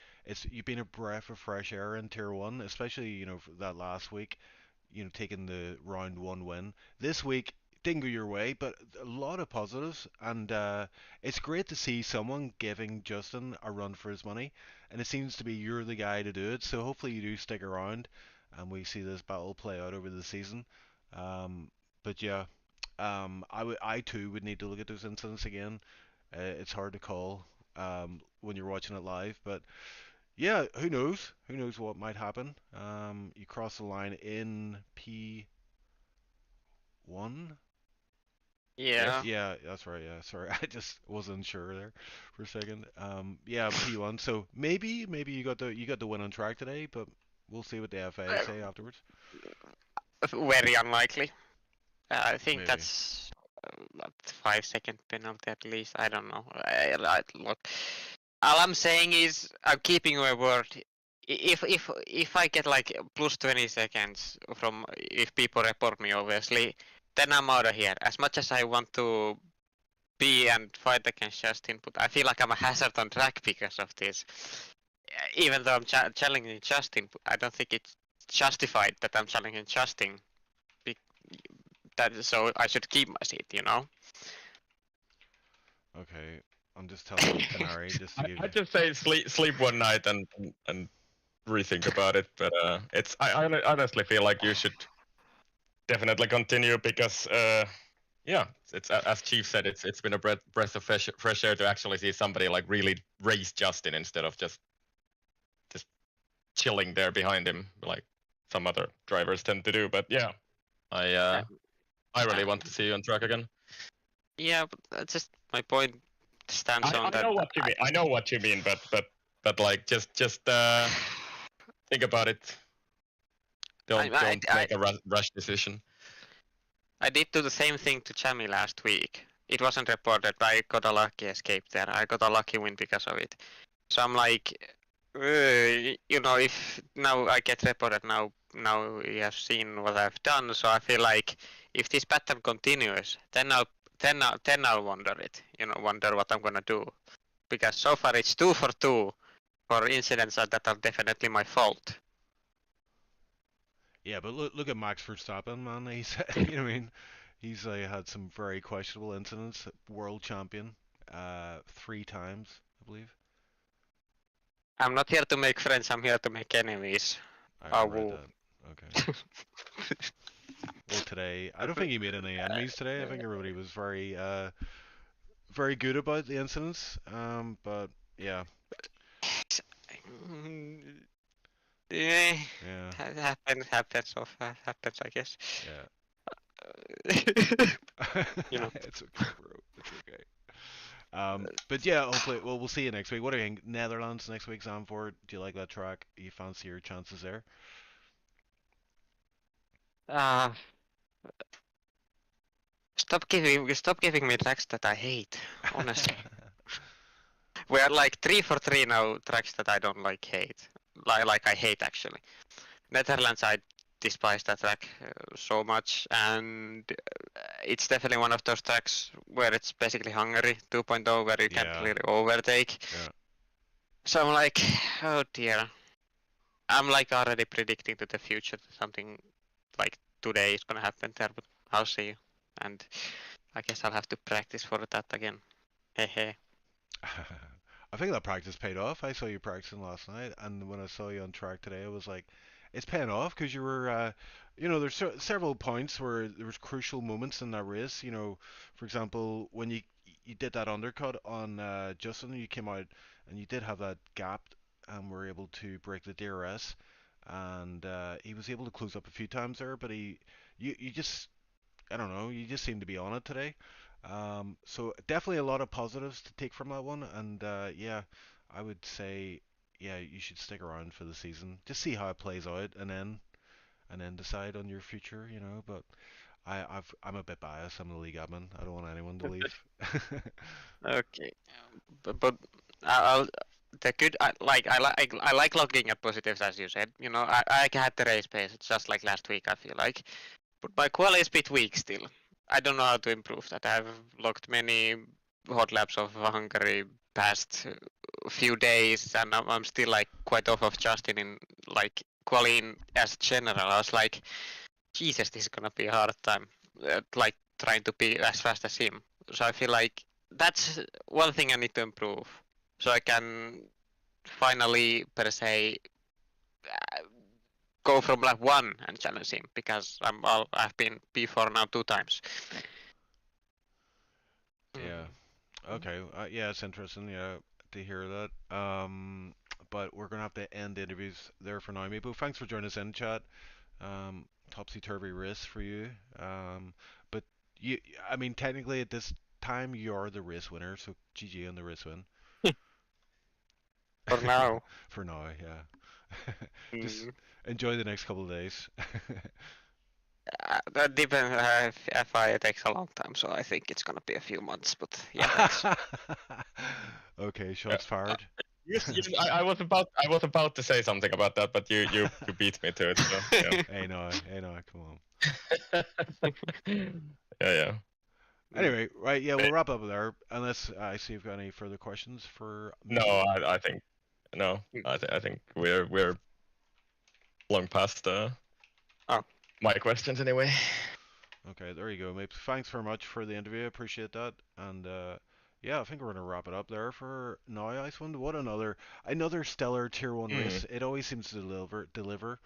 you've been a breath of fresh air in Tier 1, especially, you know, for that last week, you know, taking the round one win. This week didn't go your way, but a lot of positives, and it's great to see someone giving Justin a run for his money, and it seems to be you're the guy to do it, so hopefully you do stick around, and we see this battle play out over the season. Um, but yeah, I too would need to look at those incidents again. It's hard to call when you're watching it live, but yeah, who knows? Who knows what might happen? You cross the line in P1. yeah. Yeah, that's right. Yeah, sorry, I just wasn't sure there for a second. Yeah, P1. So maybe you got the win on track today, but we'll see what the FA say afterwards. Very unlikely. I think Maybe. that's 5 second penalty at least. I don't know. Look, all I'm saying is I'm keeping my word. If I get like plus 20 seconds from if people report me, obviously, then I'm out of here. As much as I want to be and fight against Justin, but I feel like I'm a hazard on track because of this. Even though I'm challenging Justin, I don't think it's justified that I'm challenging Justin. So I should keep my seat, you know. Okay, I'm just telling Canary just to give I you. just say sleep one night and rethink about it. But I honestly feel like you should definitely continue because yeah, it's as Chief said, it's been a breath of fresh air to actually see somebody like really race Justin instead of just chilling there behind him like some other drivers tend to do. But yeah, I really want to see you on track again. Yeah, but that's just my point stands on I that. know what you mean. I know what you mean, but like just think about it. Don't make a rush decision. I did do the same thing to Chami last week. It wasn't reported, but I got a lucky escape there. I got a lucky win because of it. So I'm like, you know, if now I get reported now you have seen what I've done. So I feel like if this pattern continues, then I'll wonder it. You know, wonder what I'm gonna do. Because so far it's 2 for 2 for incidents that are definitely my fault. Yeah, but look at Max Verstappen, man. He's you know what I mean. He's had some very questionable incidents. World champion, 3 times, I believe. I'm not here to make friends. I'm here to make enemies. I read that. Okay. Well, today I don't think he made any enemies today. I think everybody was very good about the incidents. But yeah, Yeah, yeah, happens, happens, I guess. yeah. You know. It's okay, bro. It's okay. But yeah, hopefully, well, we'll see you next week. What do you think? Netherlands next week, Zandvoort. Do you like that track? Do you fancy your chances there? Uh, stop giving me tracks that I hate. Honestly, we are like 3 for 3 now. Tracks that I don't hate. Like I hate actually. Netherlands, I despise that track so much, and it's definitely one of those tracks where it's basically Hungary 2.0, where you can't Yeah. really overtake. Yeah. So I'm like, oh dear. I'm like already predicting to the future that something like today is gonna happen there, but I'll see. And I guess I'll have to practice for that again. Hehe. I think that practice paid off. I saw you practicing last night, and when I saw you on track today, I was like, it's paying off because you were, there's several points where there was crucial moments in that race. For example, when you did that undercut on Justin, you came out and you did have that gap, and were able to break the DRS, and he was able to close up a few times there, but you just I don't know, you just seem to be on it today. So definitely a lot of positives to take from that one, and yeah, I would say yeah, you should stick around for the season, just see how it plays out, and then decide on your future, But I'm a bit biased. I'm the league admin. I don't want anyone to leave. Okay. But I'll the good I like looking at positives as you said. I had the race pace. It's just like last week. I feel like, but my quality is a bit weak still. I don't know how to improve that. I've logged many hot laps of Hungary past few days, and I'm still like quite off of Justin in like quality as general. I was like, Jesus, this is gonna be a hard time. Like trying to be as fast as him. So I feel like that's one thing I need to improve, so I can finally per se go from lap 1 and challenge him, because I've been P4 now 2 times. Yeah. Okay. Yeah, it's interesting. Yeah, to hear that. But we're gonna have to end the interviews there for now. Maybe thanks for joining us in chat. Topsy turvy race for you. But you, I mean, technically at this time you are the race winner, so GG on the race win. For now. For now, yeah. Just Mm. enjoy the next couple of days. That depends. FI takes a long time, so I think it's gonna be a few months. But yeah, thanks. Okay, shots fired. I was about to say something about that, but you beat me to it. So, yeah. Hey no, come on. Yeah. Anyway, right, yeah, we'll wrap up there. Unless I see you've got any further questions for me. No, I think no. I think we're long past my questions anyway. Okay, there you go, mate. Thanks very much for the interview. Appreciate that. And yeah, I think we're gonna wrap it up there for now, Icewind. What another stellar tier 1 race. It always seems to deliver.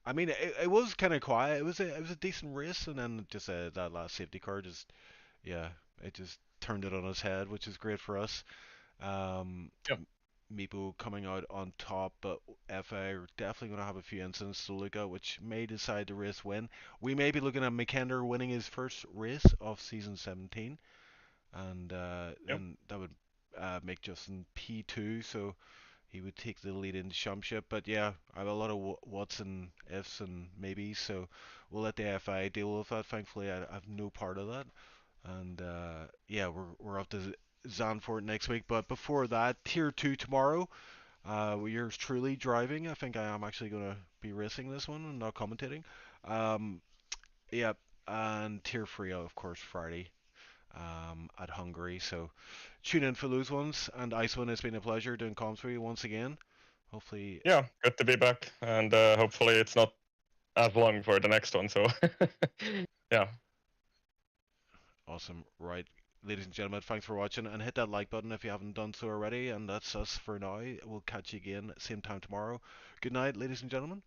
I mean, it was kind of quiet. It was a decent race, and then just that last safety car yeah, it just turned it on its head, which is great for us. Yep. Meepo coming out on top, but FA are definitely going to have a few incidents to look at, which may decide the race win. We may be looking at McKender winning his first race of season 17, and then that would make Justin P2, so he would take the lead in the championship. But yeah, I have a lot of whats and ifs and maybes, so we'll let the FI deal with that. Thankfully, I have no part of that. And yeah, we're up to Zandvoort next week. But before that, Tier 2 tomorrow. Yours truly driving. I think I am actually going to be racing this one and not commentating. Yeah, and Tier 3, of course, Friday at Hungary. So tune in for those ones. And Icewind, it's been a pleasure doing comms for you once again. Hopefully. Yeah, good to be back, and hopefully it's not as long for the next one. So yeah. Awesome. Right. Ladies and gentlemen, thanks for watching, and hit that like button if you haven't done so already. And that's us for now. We'll catch you again same time tomorrow. Good night, ladies and gentlemen.